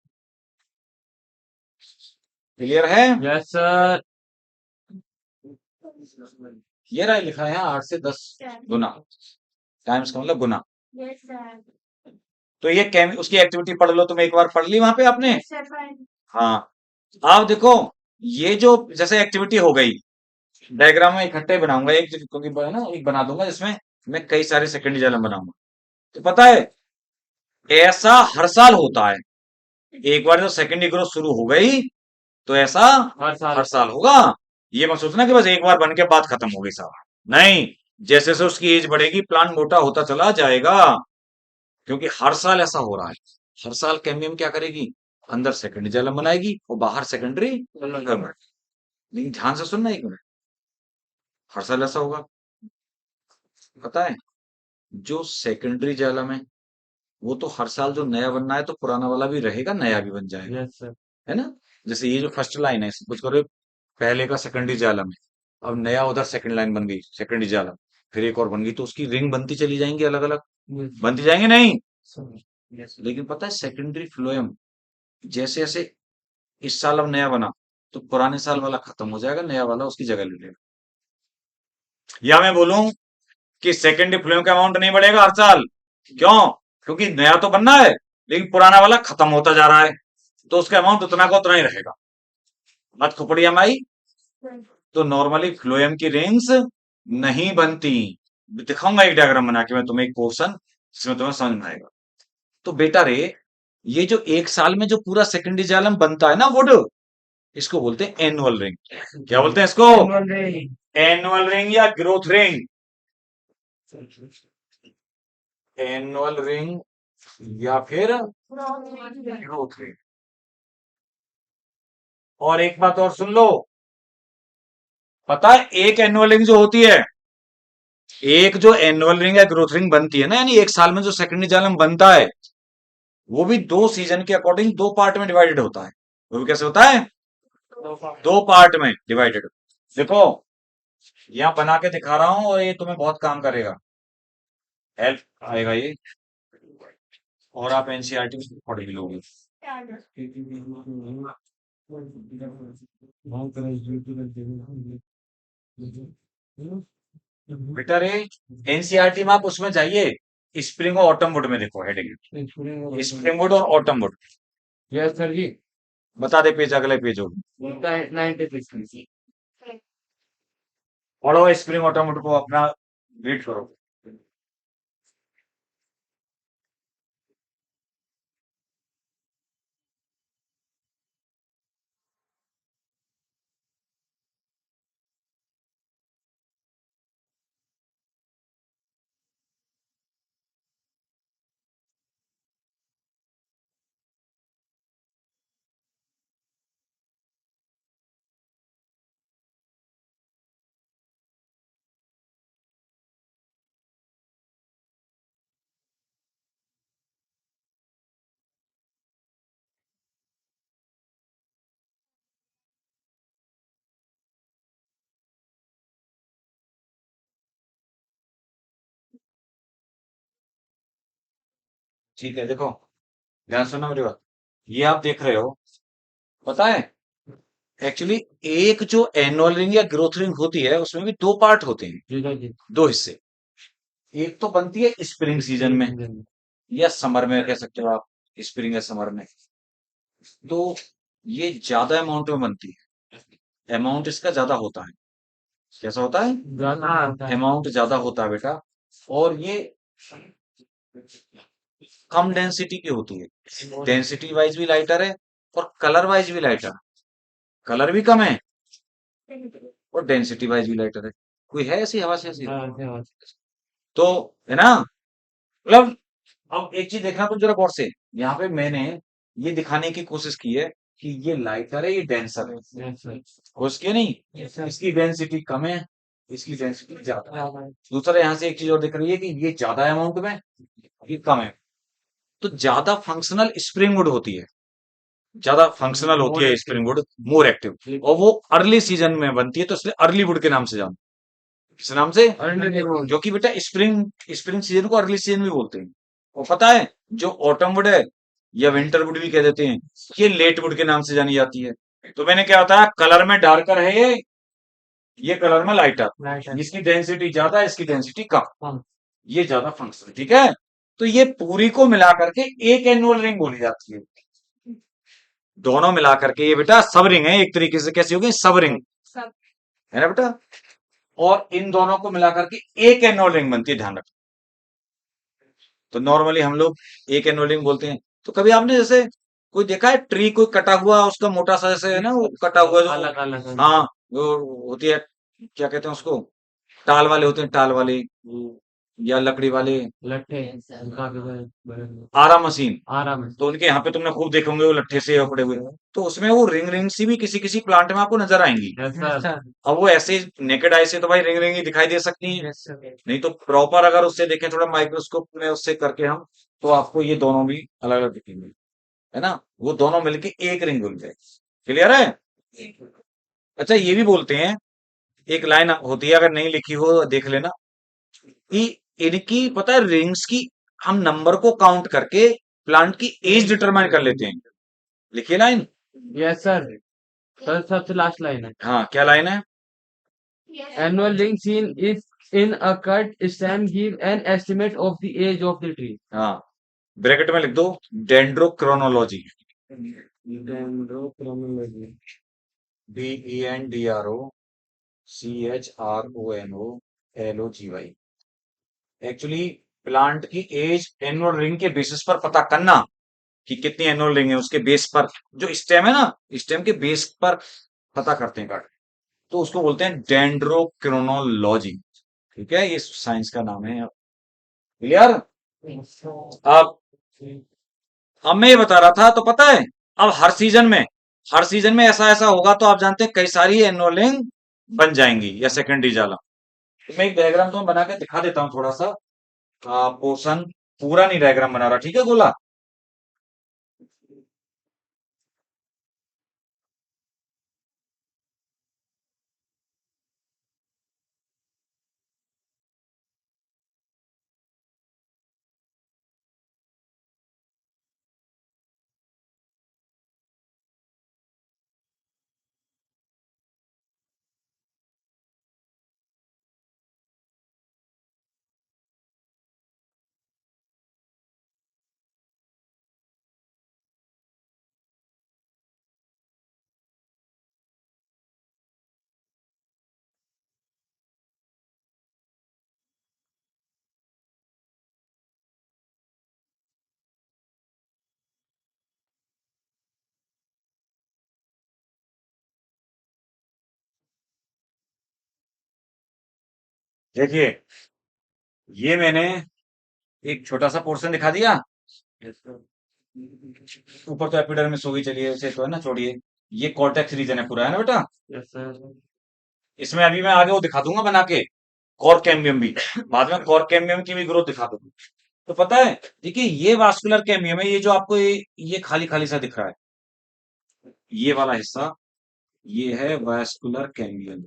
क्लियर है, यस सर। ये रहा लिखा है 8 से 10 गुना, टाइम्स का मतलब गुना। Yes, sir. तो ये उसकी एक्टिविटी पढ़ लो, तुम एक बार पढ़ ली वहां पे आपने। Yes, sir, fine. हाँ आप देखो, ये जो जैसे एक्टिविटी हो गई, डायग्राम में इकट्ठे बनाऊंगा एक, क्योंकि ना एक बना दूंगा जिसमें मैं कई सारे सेकेंडरी जालम बनाऊंगा। तो पता है ऐसा हर साल होता है, एक बार जो सेकेंडरी ग्रोथ शुरू हो गई तो ऐसा हर साल। हर साल होगा। ये मत सोचना कि बस एक बार बन के बाद खत्म हो गई साहब, नहीं, जैसे जैसे उसकी एज बढ़ेगी प्लांट मोटा होता चला जाएगा, क्योंकि हर साल ऐसा हो रहा है। हर साल कैम्बियम क्या करेगी, अंदर सेकेंडरी जाइलम बनाएगी और बाहर सेकेंडरी, लेकिन ध्यान से सुनना एक मिनट, हर साल ऐसा होगा। पता है जो सेकेंडरी जाइलम है वो तो हर साल जो नया बनना है तो पुराना वाला भी रहेगा, नया भी बन जाएगा, यस सर। है ना। जैसे ये जो फर्स्ट लाइन है, कुछ करो, पहले का सेकेंडरी जालम है, अब नया उधर सेकंड लाइन बन गई सेकेंडरी जालम, फिर एक और बन गई, तो उसकी रिंग बनती चली जाएंगी अलग अलग, बनती जाएंगे नहीं। लेकिन पता है सेकेंडरी फ्लोएम जैसे जैसे इस साल अब नया बना तो पुराने साल वाला खत्म हो जाएगा, नया वाला उसकी जगह ले लेगा। या मैं बोलूं कि सेकेंडरी फ्लोएम का अमाउंट नहीं बढ़ेगा हर साल, क्यों, क्योंकि नया तो बनना है लेकिन पुराना वाला खत्म होता जा रहा है, तो उसका अमाउंट उतना का उतना ही रहेगा। मत खोपड़िया माई। तो नॉर्मली फ्लोएम की रिंग्स नहीं बनती, दिखाऊंगा एक डायग्राम बना के मैं तुम्हें, एक पोर्शन जिसमें तुम्हें समझ में आएगा। तो बेटा रे, ये जो एक साल में जो पूरा सेकेंडरी जालम बनता है ना वुड, इसको बोलते हैं एनुअल रिंग। क्या बोलते हैं इसको, एनुअल रिंग या ग्रोथ रिंग, एनुअल रिंग या फिर ग्रोथ रिंग। और एक बात और सुन लो, पता है एक एनुअल रिंग जो होती है, एक जो एनुअल रिंग या ग्रोथ रिंग बनती है ना, यानी एक साल में जो सेकेंडरी जालम बनता है, वो भी 2 सीजन के अकॉर्डिंग 2 पार्ट में डिवाइडेड होता है। वो भी कैसे होता है, 2 पार्ट में डिवाइडेड। देखो यहाँ बना के दिखा रहा हूं और ये तुम्हें बहुत काम करेगा, हेल्प आएगा ये, और आप एनसीईआरटी में पढ़ भी लोगे। बेटा रे एनसीईआरटी में आप उसमें जाइए, स्प्रिंग और ऑटम वुड में देखो हेडिंग, स्प्रिंग वुड और ऑटम वुड। यस सर जी। बता दे पेज, अगले पेज हो, 96। पढ़ो स्प्रिंग ऑटम वुड को, अपना रीड करो। ठीक है, देखो ध्यान सुनना मेरी बात। ये आप देख रहे हो, पता है एक्चुअली एक जो एनुअल रिंग या ग्रोथ रिंग होती है उसमें भी दो पार्ट होते हैं, जी जी। दो हिस्से। एक तो बनती है स्प्रिंग सीजन स्प्रिंग में सीजन में। या समर में कह सकते हो आप, स्प्रिंग या समर में। तो ये ज्यादा अमाउंट में बनती है, अमाउंट इसका ज्यादा होता है। कैसा होता है? ज्यादा होता है। अमाउंट ज्यादा होता है बेटा। और ये कम डेंसिटी की होती है, डेंसिटी वाइज भी लाइटर है और कलर वाइज भी लाइटर है। कलर भी कम है और डेंसिटी वाइज भी लाइटर है। कोई है ऐसी हवा से ऐसी? हाँ, क्या बात। तो है ना, मतलब अब एक चीज देखना तुम जरा गौर से। यहाँ पे मैंने ये दिखाने की कोशिश की है कि ये लाइटर है, ये डेंसर है। Yes sir. कोशिश की नहीं? Yes sir. इसकी डेंसिटी कम है, इसकी डेंसिटी ज्यादा है। हाँ, दूसरा यहाँ से एक चीज और दिख रही है कि ये ज्यादा अमाउंट में, ये कम है। तो ज्यादा फंक्शनल स्प्रिंग वुड होती है, ज्यादा फंक्शनल होती मोर है active. Spring would, more active, और वो अर्ली सीजन में बनती है, तो इसलिए अर्ली वुड के नाम से जानो। किस नाम से? Early road. जो कि बेटा स्प्रिंग, स्प्रिंग सीजन को अर्ली सीजन भी बोलते हैं। और पता है जो ऑटम वुड है या विंटर वुड भी कह देते हैं, ये लेट वुड के नाम से जानी जाती है। तो मैंने क्या बताया, कलर में डार्कर है ये कलर में लाइटर। राइट है। इसकी डेंसिटी ज्यादा है, इसकी डेंसिटी कम। हाँ। ये ज्यादा फंक्शनल, ठीक है। तो ये पूरी को मिला करके एक एनुअल रिंग बोली जाती है। दोनों मिला करके ये बेटा सब रिंग है, एक तरीके से कैसी होगी, सब रिंग, सब। है ना बेटा। और इन दोनों को मिला करके एक एनुअल रिंग बनती है, ध्यान रखना। तो नॉर्मली हम लोग एक एनुअल रिंग बोलते हैं। तो कभी आपने जैसे कोई देखा है ट्री कोई कटा हुआ, उसका मोटा सा जैसे है ना, वो कटा हुआ जो, अलग अलग अलग। हाँ वो होती है, क्या कहते हैं उसको, टाल वाले होते हैं, टाल वाले या लकड़ी वाले, लट्ठे काफी बड़े बड़े। आरा मशीन। आराम है। तो उनके यहाँ पे तुमने खूब देखे होंगे वो लट्ठे से पड़े हुए। तो उसमें वो रिंग रिंग सी भी किसी किसी प्लांट में आपको नजर आएंगी। Yes sir. अब वो ऐसे नेकेड आई से तो भाई रिंग रिंग ही दिखाई दे सकती है, यस सर। नहीं तो प्रॉपर अगर उससे देखें थोड़ा माइक्रोस्कोप में उससे करके हम, तो आपको ये दोनों भी अलग अलग दिखेंगे, है ना। वो दोनों मिलके एक रिंग बन जाए। क्लियर है? अच्छा ये भी बोलते हैं, एक लाइन होती है, अगर नहीं लिखी हो देख लेना, कि इनकी पता है रिंग्स की, हम नंबर को काउंट करके प्लांट की एज डिटरमाइन कर लेते हैं। लिखिए लाइन। Yes sir. सर सबसे लास्ट लाइन है। हाँ क्या लाइन है? Annual ring seen is in a cut stem give an estimate of the age of the tree. हाँ ब्रैकेट में लिख दो, dendrochronology, Dendrochronology. DENDROCHRONOLOGY। Actually plant की एज एनुअल रिंग के बेसिस पर पता करना कि कितनी एनुअल रिंग है, उसके बेस पर जो स्टेम है ना, स्टेम के बेस पर पता करते हैं काट, तो उसको बोलते हैं डेंड्रोक्रोनोलॉजी। ठीक है, ये साइंस का नाम है। क्लियर? अब मैं ये बता रहा था, तो पता है अब हर सीजन में ऐसा ऐसा होगा, तो आप जानते हैं कई सारी एनुअल रिंग बन जाएंगी या सेकेंडरी जाला। तो मैं एक डायग्राम तो बना के दिखा देता हूँ थोड़ा सा, पोर्शन पूरा नहीं डायग्राम बना रहा, ठीक है गोला। देखिए ये मैंने एक छोटा सा पोर्शन दिखा दिया। ऊपर तो एपिडर्मिस होगी, चलिए इसे तो है ना छोड़िए। ये कॉर्टेक्स रीजन है पूरा, है ना बेटा। Yes sir. इसमें अभी मैं आगे वो दिखा दूंगा बना के, कॉर कैम्बियम भी, बाद में कॉर कैम्बियम की भी ग्रोथ दिखा दूंगा। तो पता है, देखिए ये वास्कुलर कैम्बियम है, ये जो आपको ये खाली खाली सा दिख रहा है, ये वाला हिस्सा, ये है वास्कुलर कैम्बियम।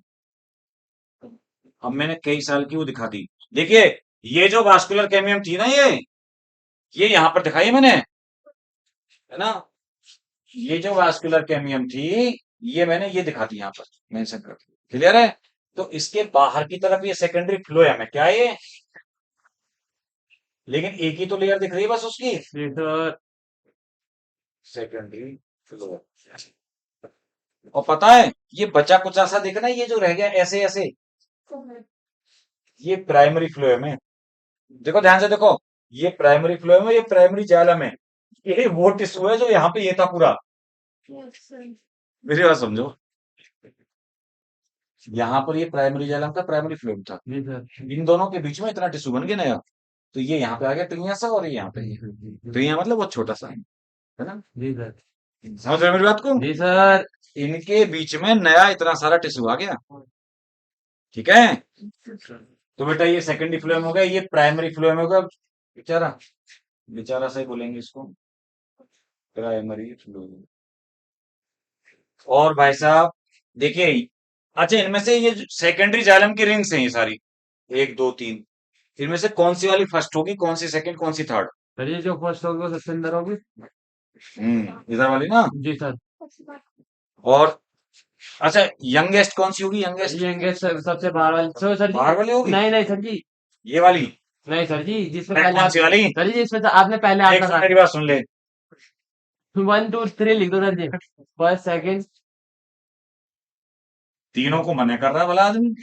अब मैंने कई साल की वो दिखा दी। देखिए ये जो वास्कुलर कैम्बियम थी ना, ये यहाँ पर दिखाई मैंने, है ना, ये जो वास्कुलर कैमियम थी, ये मैंने ये दिखा दी यहाँ पर मेंशन कर, क्लियर है। तो इसके बाहर की तरफ ये सेकेंडरी फ्लोएम है, क्या ये, लेकिन एक ही तो लेयर दिख रही है बस उसकी, जी सर। Secondary phloem. और पता है ये बचा कुचा सा दिख रहा है, ये जो रह गया ऐसे ऐसे, ये प्राइमरी फ्लोएम है। देखो ध्यान से देखो, ये प्राइमरी फ्लोएम है, ये प्राइमरी जाइलम है, ये वो टिश्यू है जो यहाँ पे ये था पूरा, मेरी बात समझो, यहाँ पर ये प्राइमरी जाइलम था, प्राइमरी फ्लोएम था, जी सर। इन दोनों के बीच में इतना टिश्यू बन गया नया, तो ये यहाँ पे आ गया ट्रिया सा, और ये यहाँ पे, ट्रिया मतलब बहुत छोटा सा है ना, जी सर। समझ रहे हो मेरी बात को, जी सर। इनके बीच में नया इतना सारा टिश्यू आ गया, ठीक है। तो बेटा ये सेकेंडरी फ्लोएम हो गया, ये प्राइमरी फ्लोएम हो गया, बेचारा, बेचारा से बोलेंगे इसको, प्राइमरी फ्लोएम। और भाई साहब देखिए, अच्छा इनमें से ये सेकेंडरी जाइलम की रिंग्स हैं ये सारी, एक दो तीन, इनमें से कौन सी वाली फर्स्ट होगी, कौन सी सेकंड, कौन सी थर्ड, सर ये जो फर्स्ट होगी वो सबसे अंदर होगी। इधर वाली ना। जी सर। और अच्छा यंगेस्ट कौन सी होगी, यंगेस्ट ये सबसे बाहर वाली सर जी। बाहर वाली होगी, नहीं नहीं सर जी। ये वाली, नहीं सर जी, जिसमें अरे पहले कौन आप, सी वाली, सर जी जिसमें से आपने पहले एक आपका सुन था। मेरी बात सुन ले, 1 2 3 लिख दो सर जी, फर्स्ट सेकंड। तीनों को मना कर रहा है भला आदमी।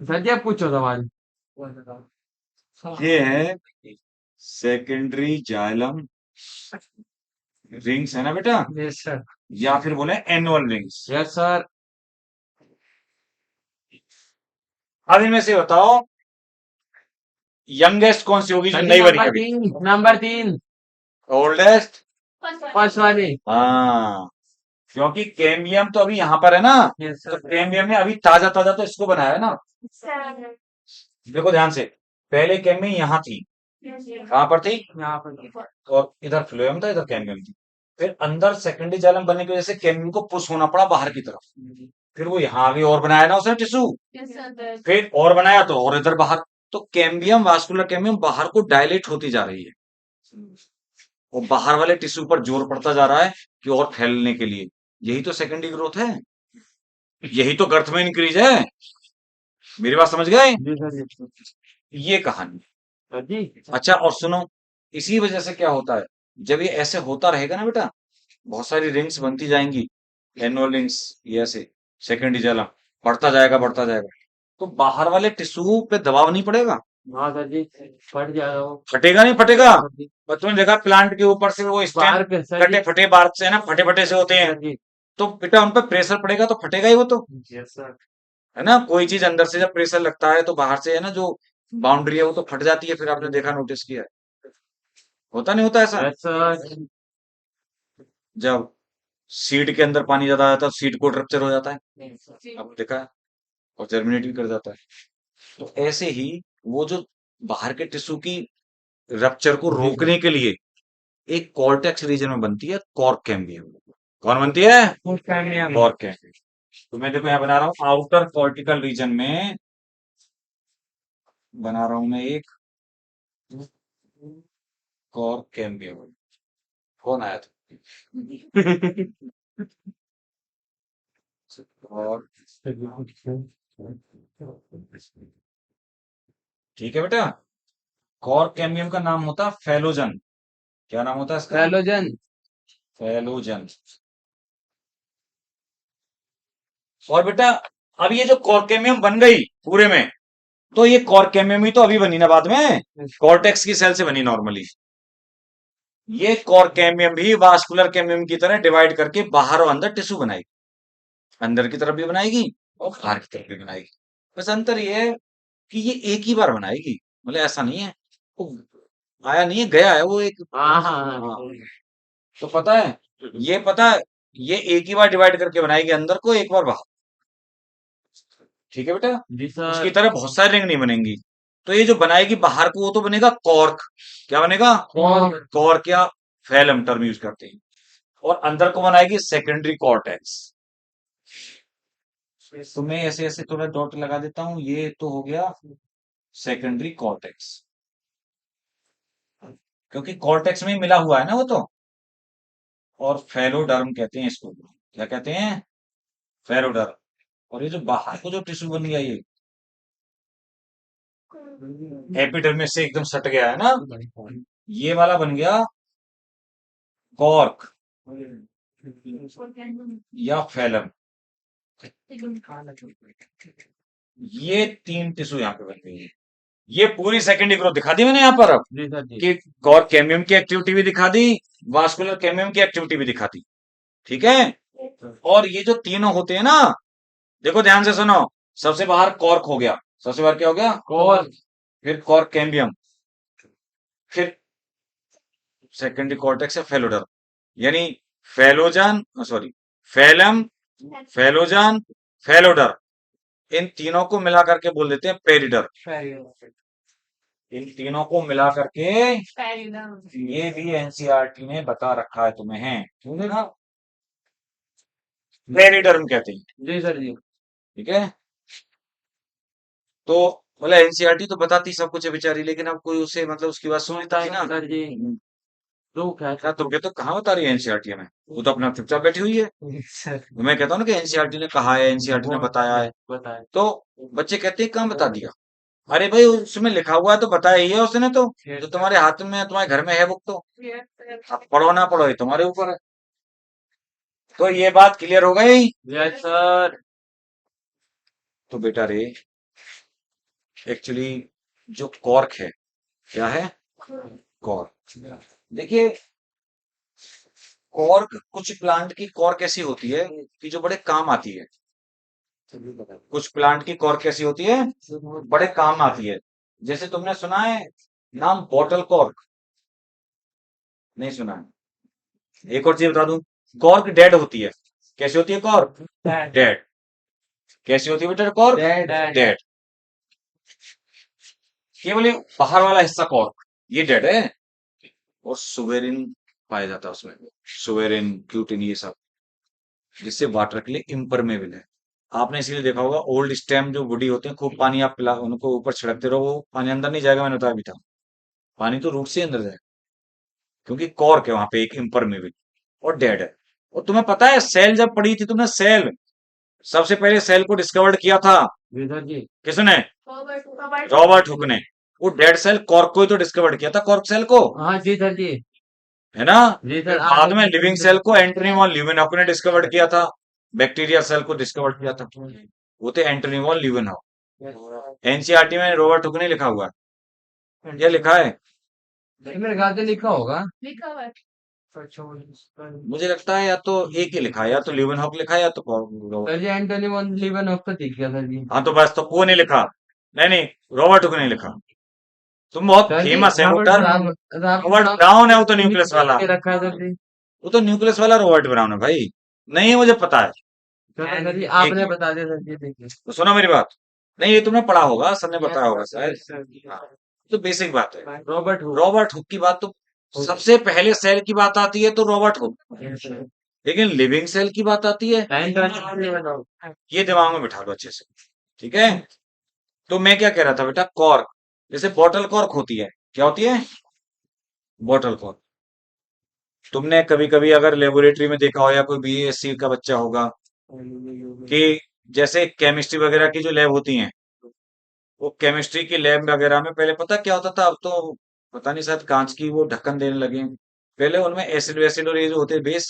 सर जी आप पूछो सवाल। ये है सेकेंडरी जाइलम रिंग्स, है ना बेटा, यस सर। या फिर बोले एनुअल रिंग्स। Yes sir. अब इनमें से बताओ यंगेस्ट कौन सी होगी जो सर जी नई बनी नंबर अभी, 3, नंबर 3, ओल्डेस्ट, फर्स्ट वाली। हाँ, क्योंकि कैम्बियम तो अभी यहाँ पर है ना, यस तो सर। कैम्बियम ने अभी ताजा ताजा तो इसको बनाया है ना, देखो ध्यान से, पहले कैम्बियम यहाँ थी, कहाँ पर थी, यहाँ पर। और इधर फ्लोएम था, इधर कैम्बियम थी, फिर अंदर सेकेंडरी जाइलम बनने की वजह से कैम्बियम को पुश होना पड़ा बाहर की तरफ, फिर वो यहाँ आगे और बनाया ना उसने टिश्यू, फिर और बनाया तो और इधर बाहर, तो कैम्बियम, वास्कुलर कैम्बियम बाहर को डायलेट होती जा रही है, और बाहर वाले टिश्यू पर जोर पड़ता जा रहा है कि और फैलने के लिए, यही तो सेकेंडरी ग्रोथ है, यही तो गर्थ में इंक्रीज है, मेरी बात समझ गए, जी सर। ये कहानी। सर जी। अच्छा और सुनो, इसी वजह से क्या होता है, जब ये ऐसे होता रहेगा ना बेटा, बहुत सारी रिंग्स बनती जाएंगी, एनुअल रिंग्स, ये ऐसे सेकेंडरी जाइलम बढ़ता जाएगा, तो बाहर वाले टिश्यू पे दबाव नहीं पड़ेगा, हाँ सर जी, फट जाएगा वो। फटेगा नहीं फटेगा, हाँ सर जी। और तुमने देखा प्लांट के ऊपर से वो स्टेम बाहर के सर कटे जी। फटे बार से है ना, फटे फटे से होते हैं, सर जी। तो बेटा उन पर प्रेशर पड़ेगा तो फटेगा ही वो तो, यस सर। है ना, कोई चीज अंदर से जब प्रेशर लगता है तो बाहर से है ना जो बाउंड्री है वो तो फट जाती है, फिर आपने देखा, नोटिस किया है? होता नहीं होता ऐसा, यस सर। जब सीड के अंदर पानी ज्यादा आता है तो सीड कोट रप्चर हो जाता है, आपने देखा है, और जर्मिनेट भी कर जाता है, तो ऐसे ही वो जो बाहर के टिश्यू की रप्चर को जी सर। रोकने के लिए एक कॉर्टेक्स रीजन में बनती है कॉर्क कैम्बियम, कौन बनती है, कॉर्क कैम्बियम, तो मैं देखो यहाँ बना रहा हूँ आउटर कॉर्टिकल रीजन में, बना रहा हूं मैं एक कॉर्क कैम्बियम, कौन आया था, और ठीक है बेटा, कॉर्क कैम्बियम का नाम होता है फेलोजन, क्या नाम होता है इसका, हेलोजन। फेलोजन। और बेटा अब ये जो कॉर्केमियम बन गई पूरे में, तो ये कॉर्केमियम ही तो अभी बनी ना बाद में, कॉर्टेक्स की सेल से बनी नॉर्मली, ये कॉर्केमियम भी वास्कुलर कैमियम की तरह डिवाइड करके बाहर और अंदर टिश्यू बनाएगी, अंदर की तरफ भी बनाएगी और बाहर की तरफ भी बनाएगी, बस अंतर ये है कि ये एक ही बार बनाएगी, मतलब ऐसा नहीं है वो आया नहीं है गया है वो एक, हाँ हाँ हाँ। हाँ, तो पता है, ये पता है, ये एक ही बार डिवाइड करके बनाएगी अंदर को, एक बार बाहर, ठीक है बेटा, जी उसकी सर। तरह बहुत सारी रिंग नहीं बनेंगी, तो ये जो बनाएगी बाहर को वो तो बनेगा कॉर्क, क्या बनेगा, और कॉर्क या फैलम टर्म यूज करते हैं, और अंदर को बनाएगी सेकेंडरी कॉर्टेक्स, तो मैं ऐसे ऐसे थोड़ा डॉट लगा देता हूं, ये तो हो गया सेकेंडरी कॉर्टेक्स, क्योंकि कॉर्टेक्स में ही मिला हुआ है ना वो तो। और फेलोडर्म कहते हैं इसको। क्या कहते हैं? फेलोडर्म। और ये जो बाहर को जो टिश्यू बन गया ये एपिडर्मिस से एकदम सट गया है ना, ये वाला बन गया कॉर्क या फेलम। ये 3 टिश्यू यहाँ पे बन गई है। ये पूरी सेकेंडरी ग्रोथ दिखा दी मैंने यहाँ पर अब जी सर जी। कि कॉर्क कैम्बियम की एक्टिविटी भी दिखा दी, वास्कुलर कैम्बियम की एक्टिविटी भी दिखा दी। ठीक है। और ये जो तीनों होते हैं ना, देखो ध्यान से सुनो। सबसे बाहर कॉर्क हो गया, सबसे बाहर क्या हो गया? कॉर्क। फिर कॉर्क कैम्बियम, फिर सेकेंडरी कॉर्टेक्स या फेलोडर्म, यानी phellogen, sorry, phellem, phellogen, phelloderm, इन तीनों को मिला करके बोल देते हैं पेरिडर्म। इन तीनों को मिला करके ये भी एनसीईआरटी ने बता रखा है तुम्हें, समझे ना? पेरिडर्म कहते हैं। जी सर जी। ठीक है। तो मतलब एनसीईआरटी तो बताती सब कुछ है बेचारी, लेकिन अब कोई उसे मतलब उसकी बात सुनता है ना। सर जी तो क्या क्या तुम कहते हो कहाँ बता रही है एनसीईआरटी में? वो तो अपना चुपचाप बैठी हुई है। सर तो मैं कहता हूँ ना कि एनसीईआरटी ने कहा है, एनसीईआरटी ने बताया है। बताए। तो बच्चे कहते हैं कहाँ बता दिया? अरे भाई उसमें लिखा हुआ है तो बताया ही है उसने तो। जो तुम्हारे हाथ में तुम्हारे घर में है बुक तो अब पढ़ो ना पढ़ो ये तुम्हारे ऊपर है। तो ये बात क्लियर हो गई। Yes sir. तो बेटा रे, एक्चुअली जो कॉर्क है, क्या है? कॉर्क। देखिए, कॉर्क, कुछ प्लांट की कॉर्क ऐसी होती है कि जो बड़े काम आती है। कुछ प्लांट की कॉर्क ऐसी होती है बड़े काम आती है। जैसे तुमने सुना है नाम बॉटल कॉर्क? नहीं सुना है? एक और चीज बता दूं, कॉर्क डेड होती है। कैसी होती है कॉर्क? डेड। कैसी होती है बेटा कॉर्क? डेड। केवल ये बाहर वाला हिस्सा कॉर्क, ये डेड है। और सुवेरिन पाया जाता है उसमें, सुवेरिन, क्यूटिन, ये सब, जिससे वाटर के लिए इम्परमेबल है। आपने इसीलिए देखा होगा ओल्ड स्टेम जो वुडी होते हैं, खूब पानी आप पिला उनको ऊपर छिड़कते रहो, वो पानी अंदर नहीं जाएगा, मैंने बताया भी था। पानी तो रूट से अंदर जाएगा, क्योंकि कॉर्क है वहां पे एक इम्परमेबल, और डेड है। और तुम्हें पता है सेल जब पड़ी थी तुमने, सेल सबसे पहले सेल को डिस्कवर्ड किया था जी सर जी। किसने? रॉबर्ट हुक ने। वो डेड सेल कॉर्क को ही तो डिस्कवर्ड किया था, कॉर्क सेल को, हाँ जी सर जी। है ना? जी फिर सर बाद में लिविंग सेल को एंटनी वॉन ल्यूवेनहॉक ने डिस्कवर्ड किया था। बैक्टीरिया सेल को डिस्कवर्ड किया था, वो थे एंटनी वॉन ल्यूवेनहॉक। एनसीईआरटी में रॉबर्ट हुक ने लिखा हुआ है, ये लिखा है। मेरे ख्याल से लिखा होगा। मुझे लगता है या तो एक ही लिखा है, या तो ल्यूवेनहॉक लिखा है या तो sir ji Antony van Leeuwenhoek तो दिख गया सर जी। हाँ तो बस, तो वो नहीं लिखा। नहीं नहीं, रॉबर्ट हुक ने लिखा। तुम बहुत सर जी फेमस है Robert voter. Brown. Robert brown है वो तो, न्यूक्लियस वाला। के रखा है सर जी। वो तो न्यूक्लियस वाला रॉबर्ट ब्राउन है भाई। नहीं है, मुझे पता है। सर जी एक आपने मिनट, बता दिया सर जी, देखिए। तो सुनो मेरी बात। नहीं, ये तुमने पढ़ा होगा, सबने बताया होगा शायद। हाँ, तो बेसिक बात है। Robert Hooke. रॉबर्ट हुक की बात तो सबसे पहले सेल की बात आती है तो रॉबर्ट हुक, लेकिन लिविंग सेल की बात आती है, ये दिमाग में बिठा लो अच्छे से। ठीक है। तो मैं क्या कह रहा था बेटा, कॉर्क, जैसे बॉटल कॉर्क होती है, क्या होती है? Bottle cork. तुमने कभी कभी अगर लेबोरेटरी में देखा हो, या कोई बीएससी का बच्चा होगा, कि जैसे केमिस्ट्री वगैरह की जो लैब होती हैं, वो केमिस्ट्री की लैब वगैरह में पहले पता क्या होता था, अब तो पता नहीं, शायद कांच की वो ढक्कन देने लगे हैं। पहले उनमें एसिड वैसिड और ये जो होते हैं बेस,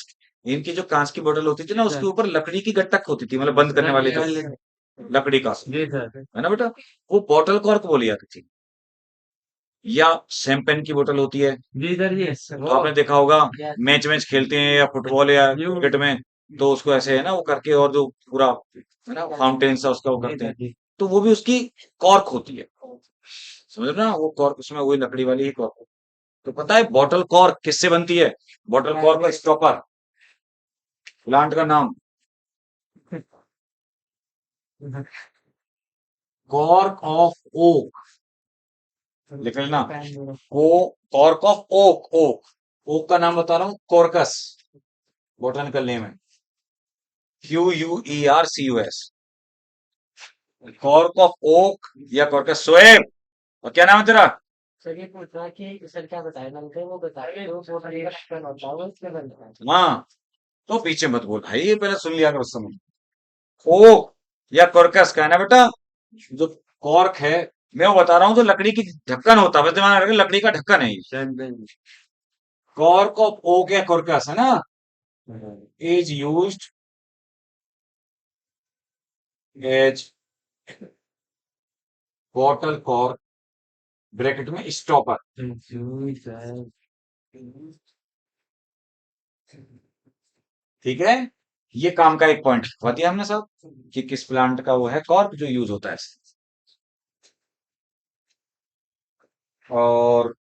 इनकी जो कांच की बोतल होती थी ना, उसके ऊपर लकड़ी की गट्टक होती थी, मतलब बंद करने वाले जो, लकड़ी का, जी सर। है ना बेटा? वो बॉटल कॉर्क बोली जाती थी। या शैंपेन की बोतल होती है, जी सर जी। तो आपने देखा होगा, मैच मैच खेलते हैं या फुटबॉल या क्रिकेट में, तो उसको ऐसे है ना वो करके, और जो पूरा है ना फाउंटेन सा उसका वो करते हैं, तो वो भी उसकी कॉर्क होती है। समझ रहे हो ना? वो कॉर्क उसमें वही लकड़ी वाली ही कॉर्क। तो पता है बॉटल कॉर्क किससे बनती है? बॉटल कॉर्क का स्टॉपर, प्लांट का नाम, कॉर्क ऑफ ओक, लिख लेना। को cork of oak, oak, oak का नाम बता रहा हूँ, कॉर्कस, बोटनिकल नेम है, QUERCUS, कॉर्क ऑफ ओक या कॉर्कस। सोएब, और क्या नाम है तेरा? सर ये पूछ रहा है कि सर क्या बताए नल वो बताए तो वो तरीका ढक्कन होता है वो इसमें बनता है। हाँ, तो पीछे मत बोल भाई, ये पहले सुन लिया करो समय। ओक या कॉर्कस का है ना बेटा, जो कॉर्क है, मैं वो बता रहा हूँ, जो लकड़ी की ढक्कन होता है, बस दिमाग में रखना, लकड़ी का ढक्कन है ये। कॉर्क ऑफ ओक या कॉर्कस है ना, is used as bottle cork, bracket में स्टॉपर। ठीक है, ये काम का एक पॉइंट बता दिया हमने सब, कि किस प्लांट का वो है कॉर्क जो यूज होता है। और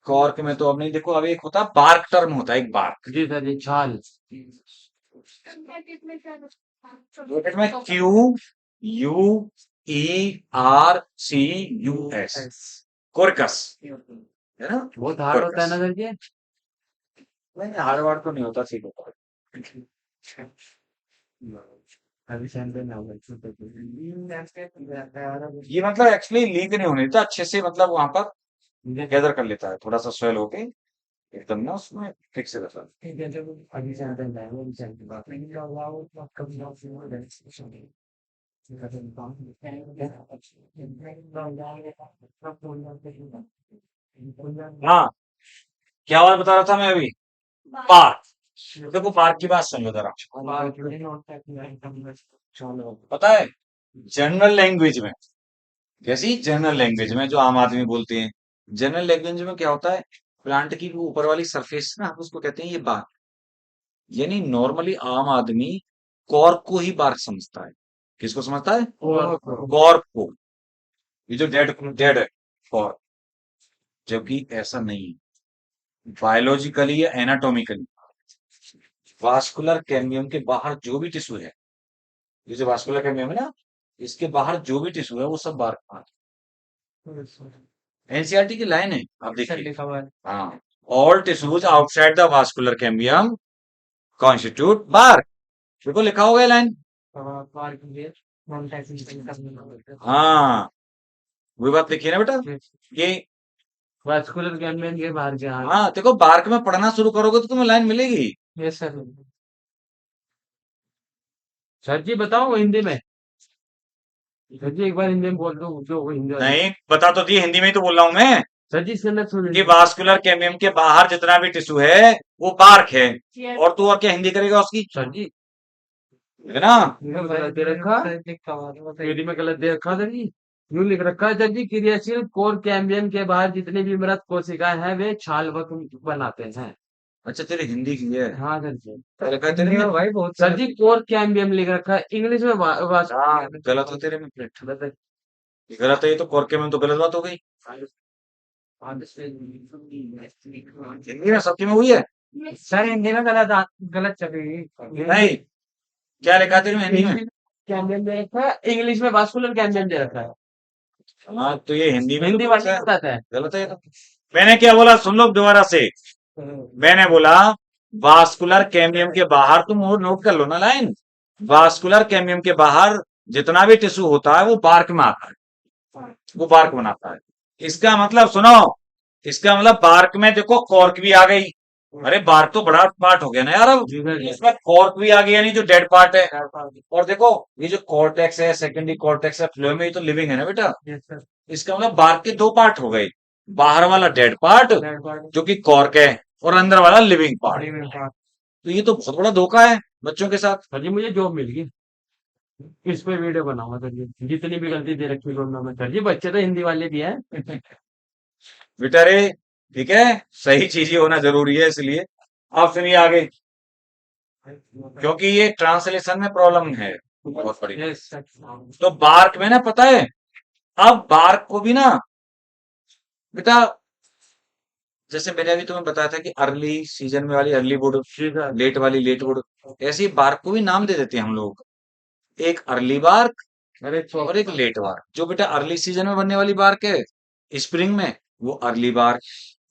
कॉर्क में तो अब नहीं, देखो अब एक होता है बार्क, टर्म होता है एक बार्क, जी सर जी छाल। ब्रैकेट में Q U E R C U S, Quercus है ना। बहुत हार्ड होता है ना सर जी। नहीं, हार्ड वार्ड तो नहीं होता, ठीक होता है। अभी सैंपल ना होगा ये मतलब एक्चुअली लीक नहीं होने देता, अच्छे से मतलब वहां पर गैदर कर लेता है, थोड़ा सा स्वेल होके एकदम ना उसमें फिक्स रहता है। अभी सैंपल ना वो सैंपल कभी हाँ, क्या बात बता रहा था मैं अभी, पार्क। देखो पार्क की बात समझो जरा, पता है जनरल लैंग्वेज में, जैसी जनरल लैंग्वेज में जो आम आदमी बोलते हैं, जनरल लैंग्वेज में क्या होता है, प्लांट की वो ऊपर वाली सरफेस ना, हम उसको कहते हैं ये बार्क। यानी नॉर्मली आम आदमी कॉर्क को ही बार्क समझता है। किसको समझता है? कॉर्क को, ये जो डेड डेड है कॉर्क, जबकि ऐसा नहीं है। बायोलॉजिकली या एनाटॉमिकली वास्कुलर कैम्बियम के बाहर जो भी टिश्यू है, ये जो वास्कुलर कैम्बियम है ना, इसके बाहर जो भी टिश्यू है वो सब बार्क पार्ट। एनसीईआरटी की लाइन है, आप देखिए। हाँ, all tissues outside the vascular cambium constitute bark, देखो लिखा होगा ये लाइन। हाँ, वही बात लिखी है ना बेटा, कि वास्कुलर गैंग्लियन के बाहर के हाँ देखो, बार्क में पढ़ना शुरू करोगे तो तुम्हें लाइन मिलेगी। Yes sir. सर जी बताओ हिंदी में, सर जी एक बार हिंदी में बोल दो जो हिंदी वाली। नहीं बता तो दिए, हिंदी में ही तो बोल रहा हूँ मैं, सर जी इसके अंदर सुन कि वास्कुलर कैम्बियम के बाहर जितना भी टिश्यू है वो बार्क है। और तू और क्या हिंदी करेगा उसकी, सर जी है ना। गलत दे रखा, हिंदी में गलत दे रखा सर जी। यूं लिख रखा है सर जी, क्रियाशील कोर कैम्बियम के बाहर जितने भी मृत कोशिकाएं हैं वे छालवक बनाते हैं। अच्छा तेरी हिंदी की है, हाँ सर जी। क्या लिखा है तेरे में? भाई बहुत सर जी कोर कैम्बियम लिख रखा है इंग्लिश में हाँ, गलत हो तेरे में प्लेट, गलत है ये तो, कॉर्के में तो गलत बात हो गई। हिंदी में सबकी में हुई है। सर हिंदी में गलत चलेगी नहीं, क्या लिखा है तेरे में हिंदी में? कैम्बियम दे रखा है, इंग्लिश में वास्कुलर कैम्बियम दे रखा है। हाँ तो ये हिंदी में हिंदी तो वाली गलत है, बताता है। गलत है ये तो। मैंने क्या बोला, सुन लो दोबारा से। मैंने बोला वास्कुलर कैम्बियम के बाहर, तुम और नोट कर लो ना लाइन, वास्कुलर कैम्बियम के बाहर जितना भी टिश्यू होता है वो बार्क में आता है, वो बार्क बनाता है। इसका मतलब सुनो, इसका मतलब बार्क में देखो कॉर्क भी आ गई। अरे बार्क तो बड़ा पार्ट हो गया ना यार, अब इसमें कॉर्क भी आ गया, यानी जो डेड पार्ट है। और देखो ये जो कॉर्टेक्स है, सेकेंडरी कॉर्टेक्स है, फ्लोएम, ये तो लिविंग है ना बेटा। इसका मतलब बार्क के दो पार्ट हो गए, बाहर वाला डेड पार्ट जो कि कॉर्क है, और अंदर वाला लिविंग पार्ट। तो ये तो बहुत बड़ा धोखा है बच्चों के साथ। सर जी मुझे जॉब मिल गई, इस पे वीडियो बनाऊंगा सर जी, जितनी भी गलती दे रखी है में। सर जी बच्चे तो हिंदी वाले भी हैं। बेटा रे, ठीक है, सही चीज ही होना जरूरी है, इसलिए आप सुनिए आगे, क्योंकि ये ट्रांसलेशन में प्रॉब्लम है बहुत बड़ी। Yes sir. तो बार्क में ना, पता है, अब बार्क को भी ना बेटा, जैसे मैंने अभी तुम्हें बताया था कि अर्ली सीजन में वाली अर्ली वुड, लेट वाली लेट वुड, ऐसे ही बार्क को भी नाम दे देते हैं हम लोग, एक अर्ली बार्क और एक लेट बार्क। जो बेटा अर्ली सीजन में बनने वाली बार्क है स्प्रिंग में, वो अर्ली बार्क,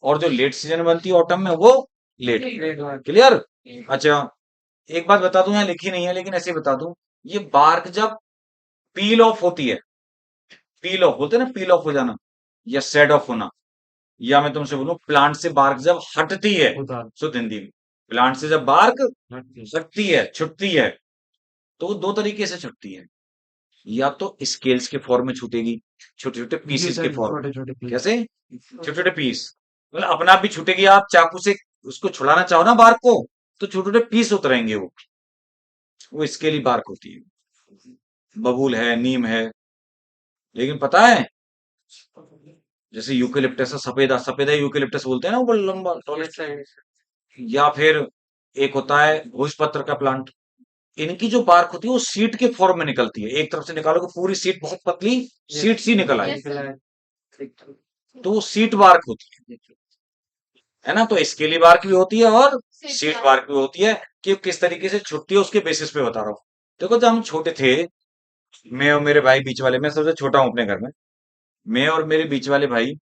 और जो लेट सीजन में बनती है ऑटम में, वो लेट। क्लियर? अच्छा, एक बात बता दूं, यहाँ लिखी नहीं है लेकिन ऐसे ही बता दूं, ये बार्क जब पील ऑफ होती है, पील ऑफ बोलते हैं ना, पील ऑफ हो जाना, या सेड ऑफ होना, या मैं तुमसे बोलूं प्लांट से बार्क जब हटती है, उतार शुद्ध हिंदी में, प्लांट से जब बार्क हटती हटती है, छुटती है, तो वो दो तरीके से छुटती है। या तो स्केल्स के फॉर्म में छूटेगी, छोटे छोटे जी पीसेस के सर, फॉर्म में। छोटे छोटे पीस। कैसे? छोटे छोटे पीस, मतलब अपने आप भी छूटेगी। आप चाकू से उसको छुड़ाना चाहो ना बार्क को, तो छोटे छोटे पीस उतरेंगे। वो स्केली बार्क होती है। बबूल है, नीम है। लेकिन पता है, जैसे यूकेलिप्टस है, सफेदा सफेदा यूकेलिप्टस बोलते हैं ना, वो लंबा tallest, या फिर एक होता है भोजपत्र का प्लांट। इनकी जो बार्क होती है वो सीट के फॉर्म में निकलती है। एक तरफ से निकालोगे पूरी सीट बहुत पतली सीट सी निकल आएगी, तो वो सीट बार्क होती है ना। तो स्केली बार्क भी होती है और सीट बार्क भी होती है। कि किस तरीके से छुट्टी है उसके बेसिस पे बता रहा हूँ। देखो, जब हम छोटे थे, मैं और मेरे भाई बीच वाले, मैं सबसे छोटा हूँ अपने घर में, मैं और मेरे बीच वाले भाई,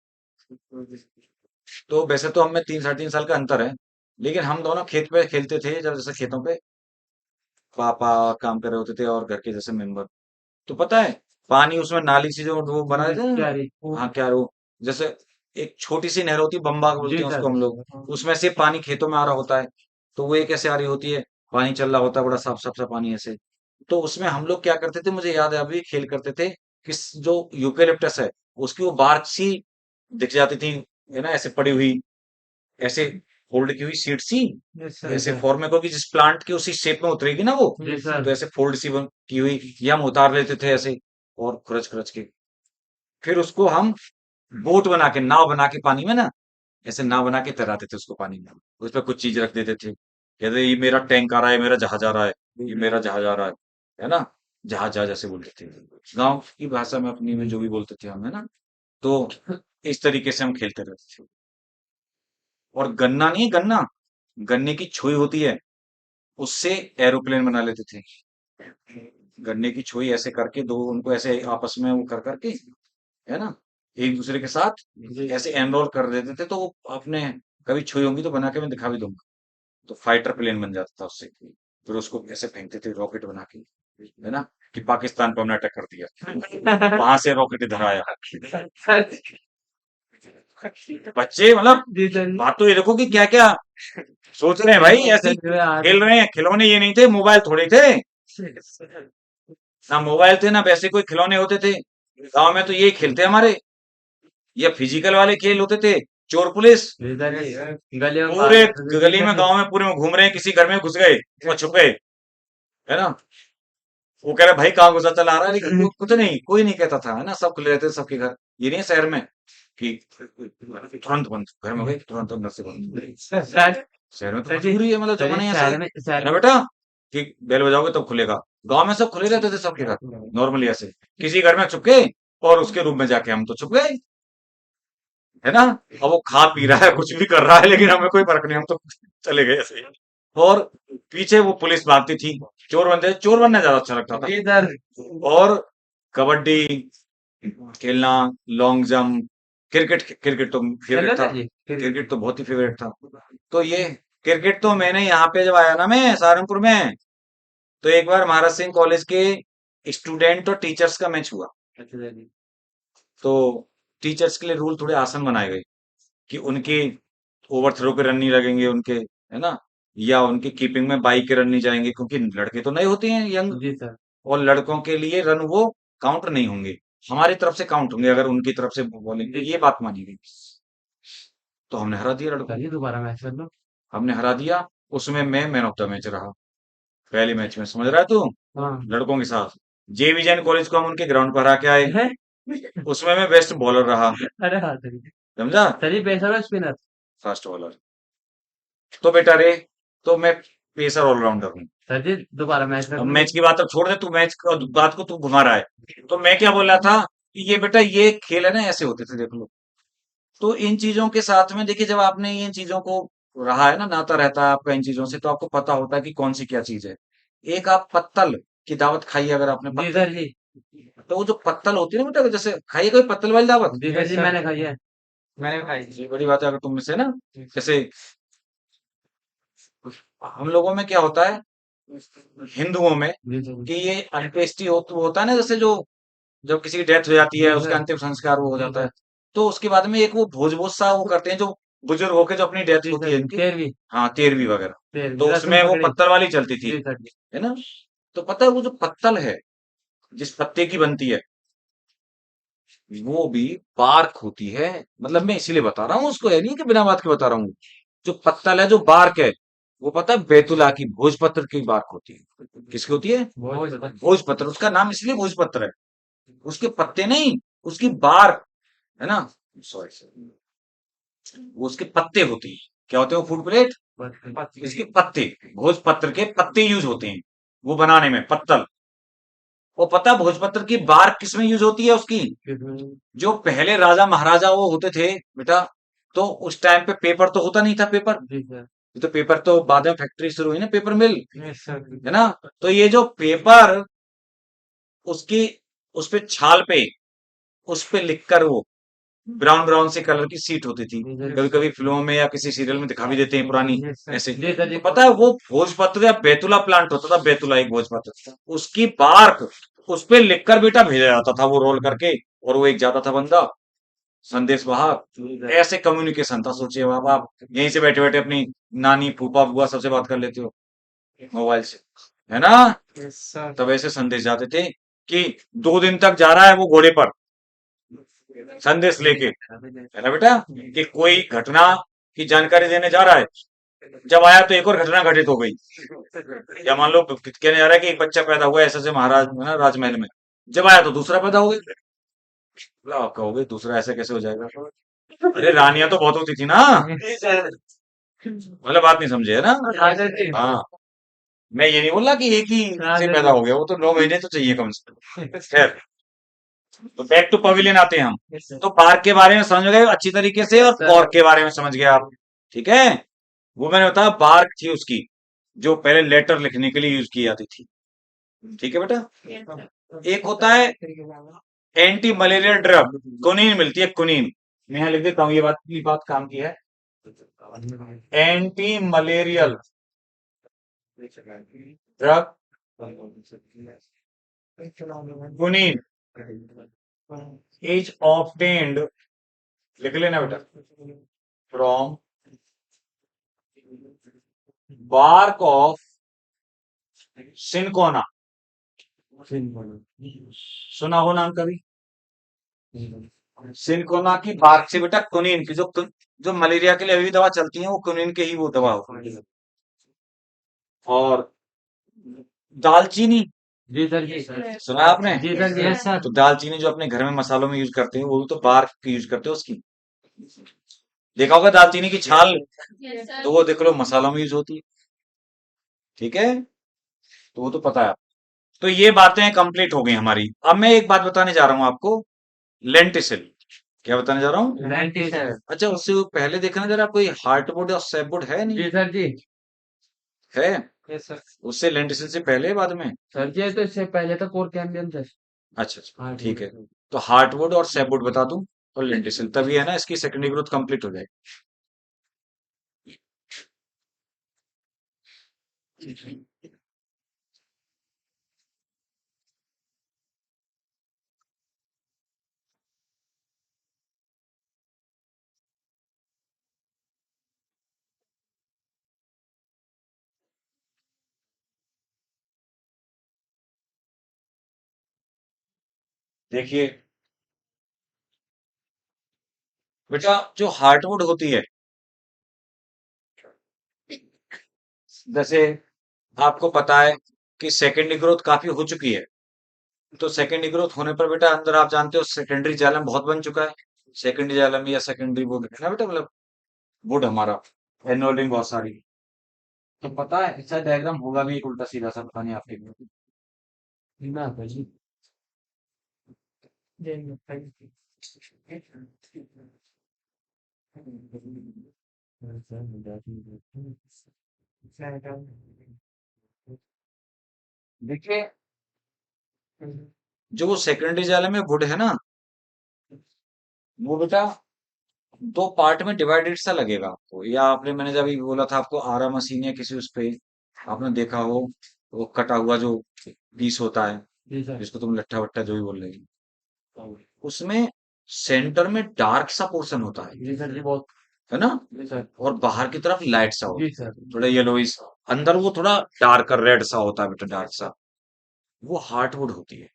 तो वैसे तो हमें 3 साढ़े 3 साल का अंतर है, लेकिन हम दोनों खेत पे खेलते थे। जब जैसे खेतों पे पापा काम कर रहे होते थे और घर के जैसे मेंबर, तो पता है, पानी उसमें नाली से जो वो बना देते हैं ना, क्यारी। हाँ क्या वो, जैसे एक छोटी सी नहर होती है, बम्बा बोलते जी हैं उसको सर। हम लोग, उसमें से पानी खेतों में आ रहा होता है। तो वो एक ऐसे आ रही होती है, पानी चल रहा होता है, बड़ा साफ साफ सा पानी ऐसे। तो उसमें हम लोग क्या करते थे, मुझे याद है अभी, खेल करते थे कि जो यूकेलिप्टस है उसकी वो बार्क सी दिख जाती थी, है ना, ऐसे पड़ी हुई, ऐसे फोल्ड की हुई सीट सी, यस सर। ऐसे फॉर्म में, क्योंकि जिस प्लांट की उसी शेप में उतरेगी ना वो, जी तो सर। ऐसे फोल्ड सी की हुई, ये हम उतार लेते थे ऐसे, और खुरच खुरच के फिर उसको हम बोट बना के, नाव बना के पानी में ना, ऐसे नाव बना के तैराते थे उसको पानी में। उस पर कुछ चीज रख देते थे, कहते ये मेरा टैंक आ रहा है, मेरा जहाज आ रहा है, ये मेरा जहाज आ रहा है ना। जहाज जहाज ऐसे बोलते थे, गांव की भाषा में अपनी में जो भी बोलते थे हम, है ना। तो इस तरीके से हम खेलते रहते थे। और गन्ना नहीं, गन्ना, गन्ने की छुई होती है, उससे एरोप्लेन बना लेते थे। गन्ने की छुई ऐसे करके, दो उनको ऐसे आपस में वो कर करके, है ना, एक दूसरे के साथ ऐसे एनरोल कर देते थे। तो वो अपने कभी छुई होंगी तो बना के मैं दिखा भी दूंगा। तो फाइटर प्लेन बन जाता था उससे। फिर उसको ऐसे फेंकते थे रॉकेट बना के, है ना, कि पाकिस्तान को हमने अटैक कर दिया, वहां से रॉकेट इधर आया। बच्चे मतलब, जी सर। बात तो ये देखो कि क्या क्या सोच रहे हैं भाई, ऐसे ही खेल रहे हैं। खिलौने ये नहीं थे, मोबाइल थोड़े थे, ना मोबाइल थे ना वैसे कोई खिलौने होते थे। गांव में तो ये खेलते हमारे, या फिजिकल वाले खेल होते थे, चोर पुलिस। गलियों में पूरे भाग गली में, गांव में पूरे में घूम रहे हैं, किसी घर में घुस गए वो छुप गए, है ना। वो कह रहा भाई कहाँ घुसा, चला आ रहा है, लेकिन कुछ नहीं, कोई नहीं कहता था, है ना, सब खुले रहते थे सबके घर। ये नहीं है शहर में कि तुरंत बंद, घर में गए तुरंत अंदर से बंद। सर। शहर में तो सर जी, मजबूरी है, मतलब सर जी, जमाना ही ऐसा शहर में है ना बेटा, कि बेल बजाओगे तब खुलेगा। गांव में सब खुले रहते थे सबके घर, नॉर्मली ऐसे, किसी घर में छुप गए, और उसके रूम में जाके हम तो छुप गए, है ना। अब वो खा पी रहा है, कुछ भी कर रहा है, लेकिन हमें कोई फर्क नहीं, हम तो चले गए ऐसे ही। और पीछे वो पुलिस भागती थी, चोर बनते, चोर बनना ज्यादा अच्छा लगता था। इधर और कबड्डी खेलना, लॉन्ग जंप, क्रिकेट, क्रिकेट तो चलो फेवरेट था, सर जी, फिर क्रिकेट तो बहुत ही फेवरेट था। तो ये क्रिकेट तो मैंने यहाँ पे जब आया ना, मैं सहारनपुर में, तो एक बार महाराज सिंह कॉलेज के स्टूडेंट और टीचर्स का मैच हुआ। अच्छा जी। तो टीचर्स के लिए रूल थोड़े आसान बनाए गए, कि उनके ओवरथ्रो के रन नहीं लगेंगे उनके, है ना, या उनके कीपिंग में बाई के रन नहीं जाएंगे, क्योंकि लड़के तो नए होते हैं, यंग, जी सर। और लड़कों के लिए रन वो काउंट नहीं होंगे, हमारी तरफ से काउंट होंगे अगर उनकी तरफ से बॉलिंग, ये बात मानी गई। तो हमने हरा दिया लड़कों को, चलिए दोबारा मैच कर लो। हमने हरा दिया। उसमें मैं मैन ऑफ द मैच रहा, पहले मैच में, समझ रहा है तू, हाँ। लड़कों के साथ। जे विजयन कॉलेज को हम उनके ग्राउंड पर हरा के आए, है? उसमें मैं बेस्ट बॉलर रहा, अरे हाँ सर जी। समझा, सर जी, पेसर और स्पिनर। Fast bowler. तो बेटा रे, तो मैं पेसर ऑलराउंडर हूँ। सर जी, दोबारा मैच कर अब लो। मैच की बात अब छोड़ दे, तू मैच बात को तू घुमा रहा है। तो मैं क्या बोल रहा था, कि ये बेटा ये खेल है ना, ऐसे होते थे, देख लो। तो इन चीजों के साथ में देखिए, जब आपने इन चीजों को रहा है ना, नाता रहता है आपका इन चीजों से, तो आपको पता होता है कि कौन सी क्या चीज है। एक आप पत्तल की दावत खाइए, अगर आपने जी सर जी। तो वो जो पत्तल होती है ना बेटा, जैसे खाइए कोई पत्तल वाली दावत। जी सर जी, मैंने खाई है। मैंने खाई। ये बड़ी बात है, अगर तुम में से ना, जैसे हम लोगों में क्या होता है, हिंदुओं में, जी सर कि जी। ये अंत्येष्टि होता है ना, जैसे जो, जब किसी की डेथ हो जाती है, जी उसका सर। अंतिम संस्कार वो हो जी जाता है। सर। तो उसके बाद में एक वो भोज भोज सा वो करते हैं जो बुजुर्ग होके जो अपनी डेथ जी होती सर है जी, इनकी। 13वीं हाँ, 13वीं वगैरह। तो 13वीं रसम उसमें वो पकड़ी। पत्तल वाली चलती थी, जी सर जी। है ना? तो पता है वो जो पत्तल है, जिस पत्ते की बनती है, वो भी बार्क होती है। मतलब मैं इसीलिए बता रहा हूँ उसको, है नहीं कि बिना बात के बता रहा हूँ। जो पत्तल है, जो बार्क है, वो पता है बैतुला की भोजपत्र की बार्क होती है। किसकी होती है? बहुत ज्यादा। भोजपत्र। उसका नाम इसलिए भोजपत्र है, उसके पत्ते नहीं, उसकी बार्क, है ना? सॉरी, वो उसके पत्ते होते हैं। क्या होते हैं वो? Food plate. इसके पत्ते, भोजपत्र के पत्ते यूज होते हैं वो बनाने में, पत्तल। वो पता है भोजपत्र की बार्क किसमें यूज होती है उसकी? जो पहले राजा महाराजा वो होते थे बेटा, तो उस टाइम पे पेपर तो होता नहीं था, पेपर। जी सर। ये तो पेपर तो बाद में फैक्ट्री शुरू हुई ना, पेपर मिल, यस सर। है ना? तो ये जो पेपर, उसकी, उस पे छाल पे, उस पे लिखकर वो ब्राउन ब्राउन से कलर की सीट होती थी। कभी कभी फिल्मों में या किसी सीरियल में दिखा भी देते हैं पुरानी, यस सर ऐसे। जी सर जी। तो पता है वो भोजपत्र या बैतुला प्लांट होता था, बैतुला एक भोजपत्र, उसकी बार्क उस पे लिखकर बेटा भेजा जाता था, वो रोल करके। और वो एक जाता था बंदा, संदेश वाहक। ऐसे कम्युनिकेशन था। सोचिए आप यहीं से बैठे बैठे अपनी नानी, फूफा, बुआ सबसे बात कर लेते हो मोबाइल से, है ना? Yes sir. तब ऐसे संदेश जाते थे कि 2 दिन तक जा रहा है वो घोड़े पर संदेश लेके, है ना बेटा? कि कोई घटना की जानकारी देने जा रहा है। जब आया तो एक और घटना घटित हो गई। या मान लो कहने जा रहा है कि एक बच्चा पैदा हुआ ऐसे ऐसे महाराज, है ना, राजमहल में। जब आया तो दूसरा पैदा हो गया। बोला, आप कहोगे दूसरा ऐसे कैसे हो जाएगा? अरे रानियां तो बहुत होती थी ना। मतलब बात नहीं समझे, है ना? राजा जी। हाँ, मैं ये नहीं बोल रहा कि एक ही से राजा पैदा जी। हो गया, वो तो 9 महीने तो चाहिए कम से कम। खैर, तो बैक टू पवेलियन आते हैं हम। Yes sir. तो पार्क के बारे में समझ गए अच्छी तरीके से, और सर। कॉर्क के बारे में समझ गए आप। ठीक है? वो मैंने बताया बार्क थी उसकी, जो पहले लेटर लिखने के लिए यूज की जाती थी। ठीक है बेटा? एक होता है एंटी मलेरियल ड्रग, कुनीन मिलती है, कुनीन। मैं यहाँ लिख देता हूँ, ये बात काम की है। Anti malarial drug quinine is obtained, लिख लेना बेटा, फ्रॉम बार्क ऑफ सिनकोना। सुना हो नाम कभी? सिनकोना की बार्क से बेटा कुनीन की, जो मलेरिया के लिए अभी भी दवा चलती है, वो कुनीन के ही वो दवा होती है। और दालचीनी, जी सर जी। सुना है आपने? जी सर जी। Yes sir. तो दालचीनी जो अपने घर में मसालों में यूज करते हैं, वो भी तो बार्क यूज करते हैं उसकी। देखा होगा दालचीनी की छाल, तो वो देख लो मसालों में यूज होती है। ठीक है? तो वो तो पता है। तो ये बातें कंप्लीट हो गई हमारी। अब मैं एक बात बताने जा रहा हूँ आपको, लेंटिसिल। क्या बताने जा रहा हूँ? Ninety sir. अच्छा, उससे पहले देखना जरा, कोई हार्टवुड और सैपवुड है? जी नहीं सर जी। है? Yes sir. उससे लेंटिसिल से पहले बाद में? सर जी तो इससे पहले तो कोर कैम्बियम था। अच्छा अच्छा, हाँ ठीक जी। है। तो हार्टवुड और सैपवुड बता दूं, और लेंटिसिल, तभी है ना इसकी सेकेंडरी ग्रोथ कंप्लीट हो जाएगी। देखिए बेटा, जो हार्टवुड होती है, जैसे आपको पता है कि सेकेंडरी ग्रोथ काफी हो चुकी है। तो सेकेंडरी ग्रोथ होने पर बेटा अंदर आप जानते हो सेकेंडरी जाइलम बहुत बन चुका है। सेकेंडरी जाइलम या सेकेंडरी वुड, है ना बेटा? मतलब वुड हमारा एनोलिंग बहुत सारी। तो पता है ऐसा डायग्राम होगा भी एक उल्टा सीधा सा, पता नहीं आपके लिए। ना सर जी। देखिए, जो वो सेकेंडरी जाइलम में वुड है ना, वो बेटा 2 पार्ट में डिवाइडेड सा लगेगा आपको। या आपने, मैंने जब अभी बोला था आपको, आरा मशीन या किसी उस पे आपने देखा हो, वो कटा हुआ जो पीस होता है, जी सर। जिसको तुम लट्ठा वट्ठा जो भी बोल रहे हो, उसमें सेंटर में डार्क सा पोर्शन होता जी सर जी, बहुत। है ना? जी सर। और बाहर की तरफ लाइट सा होता जी है, सर। थोड़ा येलोइश। अंदर वो थोड़ा डार्कर रेड सा होता है बेटा, डार्क सा। वो हार्टवुड होती है।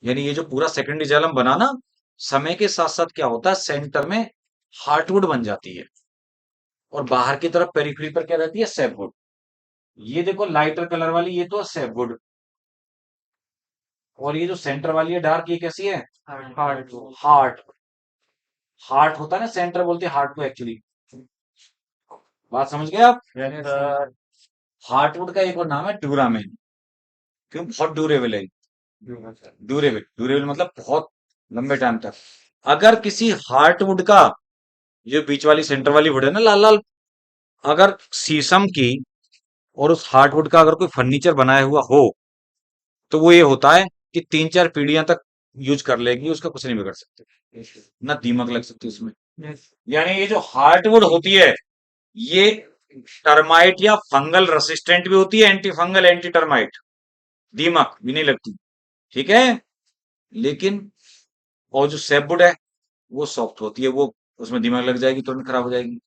यानी ये जो पूरा सेकेंडरी जाइलम बना ना, समय के साथ साथ क्या होता है, सेंटर में हार्टवुड बन जाती है और बाहर की तरफ पेरिफेरी पर क्या रहती है, सैपवुड। ये देखो लाइटर कलर वाली, ये तो सैपवुड। और ये जो सेंटर वाली है डार्क, ये कैसी है, हार्ट। हार्ट। हार्ट होता है ना, सेंटर बोलते हैं हार्ट को एक्चुअली। बात समझ गए आप? Yes sir. हार्टवुड का एक और नाम है ड्यूरामेन। क्यों? बहुत ड्यूरेबल है। ड्यूरेबल, ड्यूरेबल मतलब बहुत लंबे टाइम तक। अगर किसी हार्टवुड का, जो बीच वाली सेंटर वाली वुड है ना लाल लाल, अगर शीशम की और उस हार्टवुड का अगर कोई फर्नीचर बनाया हुआ हो, तो वो ये होता है कि 3-4 पीढ़ियां तक यूज कर लेगी, उसका कुछ नहीं बिगड़ सकते, ना दीमक लग सकती उसमें। यानी ये जो हार्टवुड होती है, ये टर्माइट या फंगल रेसिस्टेंट भी होती है, एंटी फंगल एंटी टर्माइट, दीमक भी नहीं लगती, ठीक है। लेकिन और जो सैपवुड है, वो सॉफ्ट होती है, वो उसमें दीमक लग जाएगी, तुरंत खराब हो जाएगी।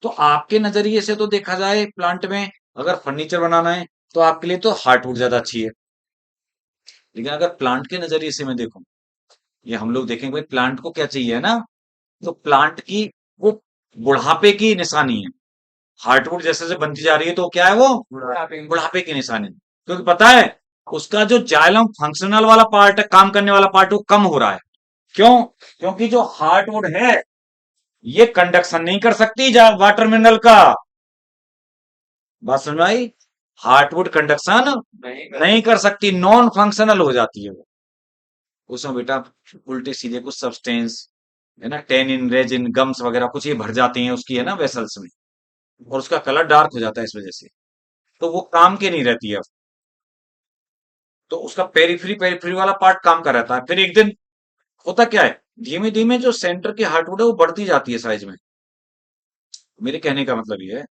तो आपके नजरिए से तो देखा जाए प्लांट में, अगर फर्नीचर बनाना है तो आपके लिए तो हार्टवुड ज्यादा अच्छी है। लेकिन अगर प्लांट के नजरिए से मैं देखूं, ये हम लोग देखेंगे भाई प्लांट को क्या चाहिए, है ना? तो प्लांट की वो बुढ़ापे की निशानी है। हार्टवुड जैसे जैसे बनती जा रही है तो क्या है वो, बुढ़ापे की निशानी। क्योंकि पता है, उसका जो जाइलम फंक्शनल वाला पार्ट है, काम करने वाला पार्ट, वो कम हो रहा है। क्यों? क्योंकि जो हार्टवुड है, ये कंडक्शन नहीं कर सकती वाटर मिनरल का। बात समझ में आई? हार्टवुड कंडक्शन नहीं कर सकती, नॉन फंक्शनल हो जाती है वो। उसमें बेटा उल्टे सीधे कुछ सब्सटेंस, है ना, टेनिन रेजिन गम्स वगैरह कुछ ये भर जाती हैं उसकी, है ना, वेसल्स में। और उसका कलर डार्क हो जाता है इस वजह से। तो वो काम की नहीं रहती है अब। तो उसका पेरिफेरी पेरिफेरी वाला पार्ट काम का रहता है। फिर एक दिन होता क्या है, धीमे धीमे जो सेंटर की हार्टवुड है वो बढ़ती जाती है साइज में। मेरे कहने का मतलब ये है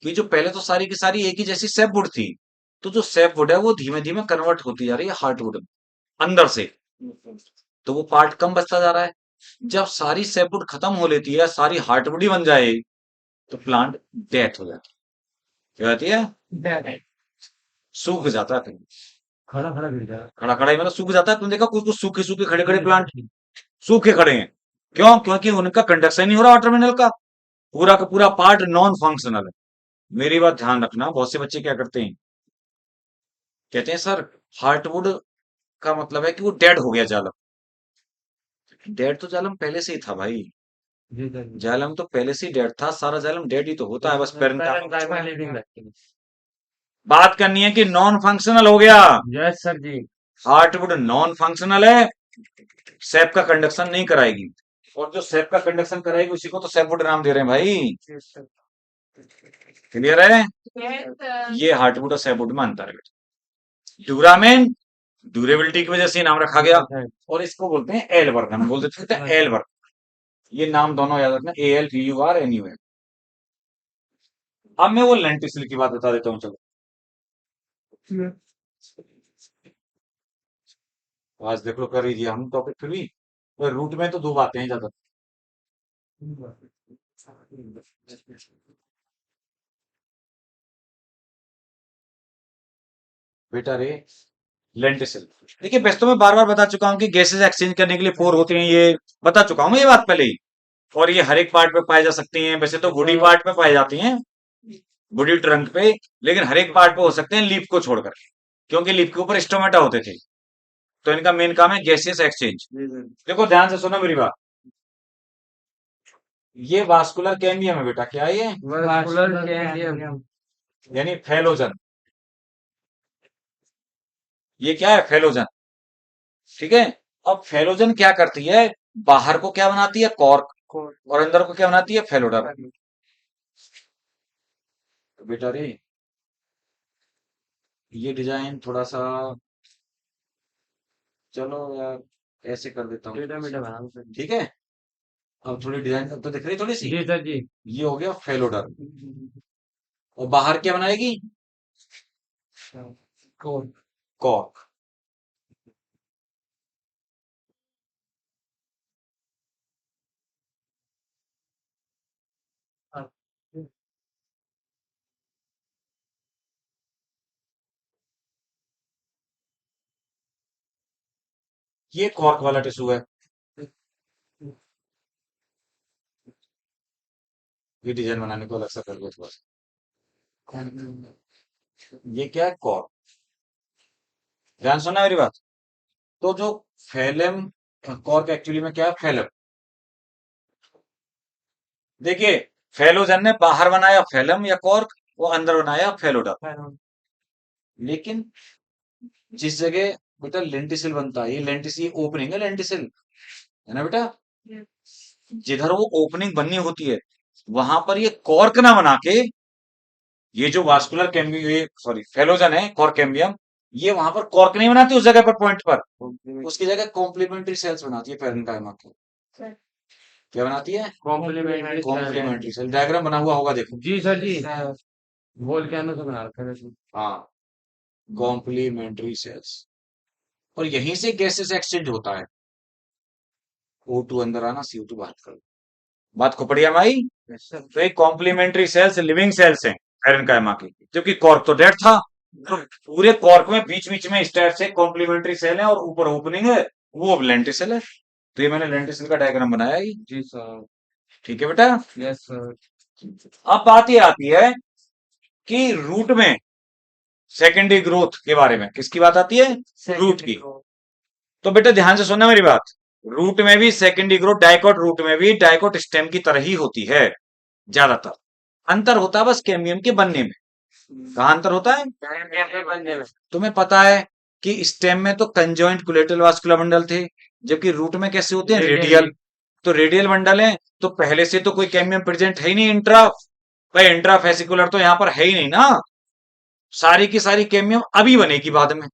कि जो पहले तो सारी की सारी एक ही जैसी सैपवुड थी, तो जो सैपवुड है वो धीमे धीमे कन्वर्ट होती जा रही है हार्टवुड में, अंदर से। तो वो पार्ट कम बचता जा रहा है। जब सारी सैपवुड खत्म हो लेती है, सारी हार्टवुड ही बन जाए, तो प्लांट डेथ हो जाती है। क्या होती है? सूख जाता है। फिर खड़ा खड़ा गिर जाएगा। खड़ा खड़ा ही मतलब सूख जाता है। तुम देखा कुछ कुछ सूखे सूखे खड़े खड़े प्लांट सूखे खड़े हैं। क्यों? क्योंकि उनका कंडक्शन नहीं हो रहा वाटर मिनरल का, पूरा का पूरा पार्ट नॉन फंक्शनल है। मेरी बात ध्यान रखना, बहुत से बच्चे क्या करते हैं, कहते हैं सर हार्टवुड का मतलब है कि वो डेड हो गया जालम। डेड तो जालम पहले से ही था भाई। जी सर जी। जालम तो पहले से ही डेड था, सारा जालम डेड ही तो होता है, बस पैरेंकाइमा लीविंग लगती है। बात करनी है कि नॉन फंक्शनल हो गया। यस सर जी। हार्टवुड नॉन फंक्शनल है, सैप का कंडक्शन नहीं कराएगी। और जो सैप का कंडक्शन कराएगी उसी को तो सैपवुड नाम दे रहे हैं भाई। क्लियर है? ये हार्टवुड और सैपवुड में अंतर है। ड्यूरामेन ड्यूरेबिलिटी की वजह से ये नाम रखा गया। और इसको बोलते हैं एल वर्क, हम बोल देते हैं एल वर्क। ये नाम दोनों याद रखना, ALVUR NUM। अब मैं वो लेंटिसिल की बात बता देता हूँ, चलो। आज देख लो कर ही दिया हम टॉपिक, फिर भी रूट में तो दो बातें हैं ज्यादा। बेटा रे, लेंटिसिल। देखिए वैसे तो मैं बार बार बता चुका हूँ कि गैसेस एक्सचेंज करने के लिए 4 होते हैं, ये बता चुका हूँ मैं ये बात पहले ही। और ये हर एक पार्ट पे पाए जा सकती हैं, वैसे तो वुडी पार्ट पे पाई जाती हैं, वुडी ट्रंक पे। लेकिन हर एक पार्ट पे हो सकते हैं लीफ को छोड़कर, क्योंकि लीफ के ऊपर स्टोमेटा होते थे। तो इनका मेन काम है गैसियस एक्सचेंज। देखो ध्यान से सुनो मेरी बात। ये वास्कुलर कैम्बियम है बेटा, क्या है ये? Vascular cambium. यानी फैलोजन। ये क्या है? फैलोजन। ठीक है। अब फैलोजन क्या करती है, बाहर को क्या बनाती है, कॉर्क, और अंदर को क्या बनाती है, फैलोडर। तो बेटा रे, ये डिजाइन थोड़ा सा, चलो यार ऐसे कर देता हूँ, टेढ़ा मेढ़ा बना दो सर। ठीक है। अब थोड़ी डिजाइन तो दिख रही थोड़ी सी। जी सर जी। ये हो गया फैलोडर। और बाहर क्या बनाएगी, कोड। कॉर्क। ये कॉर्क वाला टिश्यू है, ये डिजाइन बनाने को अलग सा कर दो थोड़ा सा। ये क्या है? कॉर्क। ध्यान सुनना मेरी बात। तो जो फैलम, कॉर्क एक्चुअली में क्या है? फैलम। देखिए, फैलोजन ने बाहर बनाया फैलम या कॉर्क, वो अंदर बनाया फैलोडर्म। लेकिन जिस जगह बेटा लेंटिसिल बनता है, ये लेंटिस, ये ओपनिंग है लेंटिसिल, है ना बेटा? जिधर वो ओपनिंग बननी होती है, वहां पर ये कॉर्क ना बना के, ये जो वास्कुलर कैम्बियम, ये सॉरी फेलोजन है कॉर्क कैम्बियम, ये वहां पर कॉर्क नहीं बनाती उस जगह पर, पॉइंट पर। उसकी जगह कॉम्प्लीमेंट्री सेल्स बनाती है पेरेन्काइमा की। क्या बनाती है? Complementary complementary cell. डायग्राम बना हुआ होगा, देखो। जी सर जी, बोल के आना से बना रखा है सर। हाँ, कॉम्प्लीमेंट्री सेल्स। और यहीं से गैसेस एक्सचेंज होता है। O2 अंदर आना, CO2 बाहर करो। बात खोपड़िया माई। Yes sir. तो एक कॉम्प्लीमेंट्री सेल्स लिविंग सेल्स हैं पेरेन्काइमा की, जबकि कॉर्क तो डेड था। तो पूरे कॉर्क में बीच बीच में इस टाइप से कॉम्प्लीमेंट्री सेल है और ऊपर ओपनिंग है, वो लेंटिसिल है। तो ये मैंने लेंटिसिल का डायग्राम बनाया ही। जी सर। ठीक है बेटा? Yes sir. अब बात ये आती है कि रूट में सेकेंडरी ग्रोथ के बारे में। किसकी बात आती है? रूट की। तो बेटा ध्यान से सुनना मेरी बात। रूट में भी सेकेंडरी ग्रोथ, डाइकोट रूट में भी डाइकोट स्टेम की तरह ही होती है ज्यादातर। अंतर होता है बस कैम्बियम के बनने में। कहाँ अंतर होता है? बनने में। तुम्हें पता है कि स्टेम में तो कंजॉइंट कोलेटरल वास्कुलर बंडल थे, जबकि रूट में कैसे होते हैं? रेडियल। तो रेडियल बंडल है, तो पहले से तो कोई कैम्बियम प्रेजेंट है ही नहीं। इंट्रा भाई, इंट्रा फेसिकुलर तो यहां पर है ही नहीं ना। सारी की सारी कैम्बियम अभी बनेगी बाद में,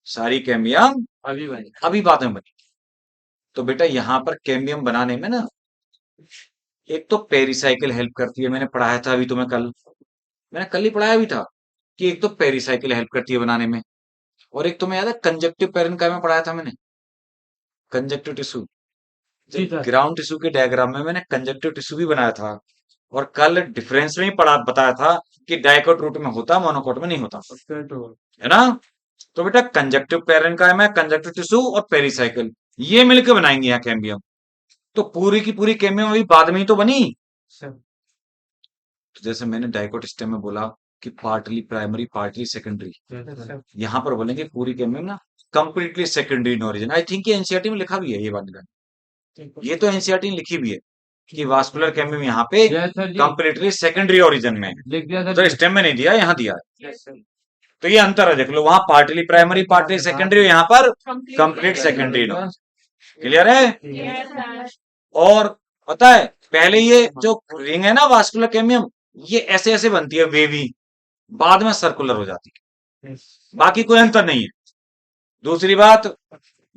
सारी कैम्बियम अभी बने। अभी बाद में बनेगी। तो बेटा यहां पर कैम्बियम बनाने में ना, एक तो पेरिसाइकिल हेल्प करती है, मैंने पढ़ाया था अभी तुम्हें कल, मैंने कल ही पढ़ाया भी था कि एक तो पेरिसाइकिल हेल्प करती है बनाने में, और एक तुम्हें याद है कंजक्टिव पेरेन्काइमा में पढ़ाया था मैंने, कंजक्टिव टिश्यू। जी सर। ग्राउंड टिश्यू के डायग्राम में मैंने कंजक्टिव टिश्यू भी बनाया था, और कल डिफरेंस में ही पढ़ा बताया था कि डाइकोट रूट में होता, मोनोकोट में नहीं होता, है ना? तो बेटा कंजक्टिव पेरेन्काइमा, कंजक्टिव टिश्यू और पेरिसाइकिल, ये मिलकर बनाएंगे यहाँ कैम्बियम। तो पूरी की पूरी कैम्बियम अभी बाद में ही तो बनी। सर। तो जैसे मैंने डाइकोट स्टेम में बोला कि partly primary partly secondary, sir. यहाँ पर बोलेंगे पूरी कैम्बियम ना completely secondary in origin. I think ये एनसीईआरटी में लिखा भी है ये बात, ये तो एनसीईआरटी ने लिखी भी है कि वास्कुलर कैम्बियम यहाँ पे यस सर जी। कंप्लीटली सेकेंडरी ओरिजिन में है। लिख दिया सर तो जी। स्टेम में नहीं दिया, यहाँ दिया है। Yes sir. तो ये अंतर है, देख लो, वहां पार्टली प्राइमरी पार्टली सेकेंडरी, यहाँ पर कंप्लीट सेकेंडरी। क्लियर है? Yes, और पता है, पहले ये जो रिंग है ना वास्कुलर कैम्बियम, ये ऐसे ऐसे बनती है वेवी, बाद में सर्कुलर हो जाती है, बाकी कोई अंतर नहीं है। दूसरी बात,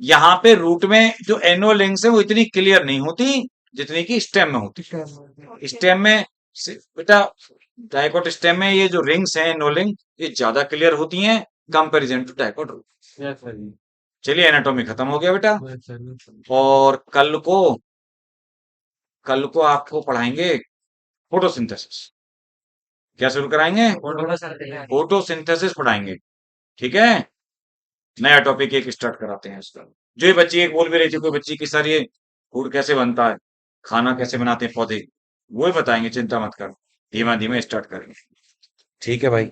यहाँ पे रूट में जो एनो लिंक्स है वो इतनी क्लियर नहीं होती जितनी की स्टेम में होती। स्टेम में बेटा, डाइकोट स्टेम में ये जो रिंग्स हैं एनो लिंक, ये ज्यादा क्लियर होती हैं comparison to dicot root. Yes sir ji. चलिए, एनाटॉमी खत्म हो गया बेटा। Yes sir ji. और कल को आपको पढ़ाएंगे फोटोसिंथेसिस। क्या शुरू कराएंगे? फोटोसिंथेसिस पढ़ाएंगे। ठीक है? नया टॉपिक एक स्टार्ट कराते हैं इसका। जो ये बच्ची एक बोल भी रही थी, कोई बच्ची की सर ये फूड कैसे बनता है, खाना कैसे बनाते हैं पौधे, वो ही बताएंगे, चिंता मत कर, धीमा धीमा स्टार्ट करेंगे। ठीक है भाई।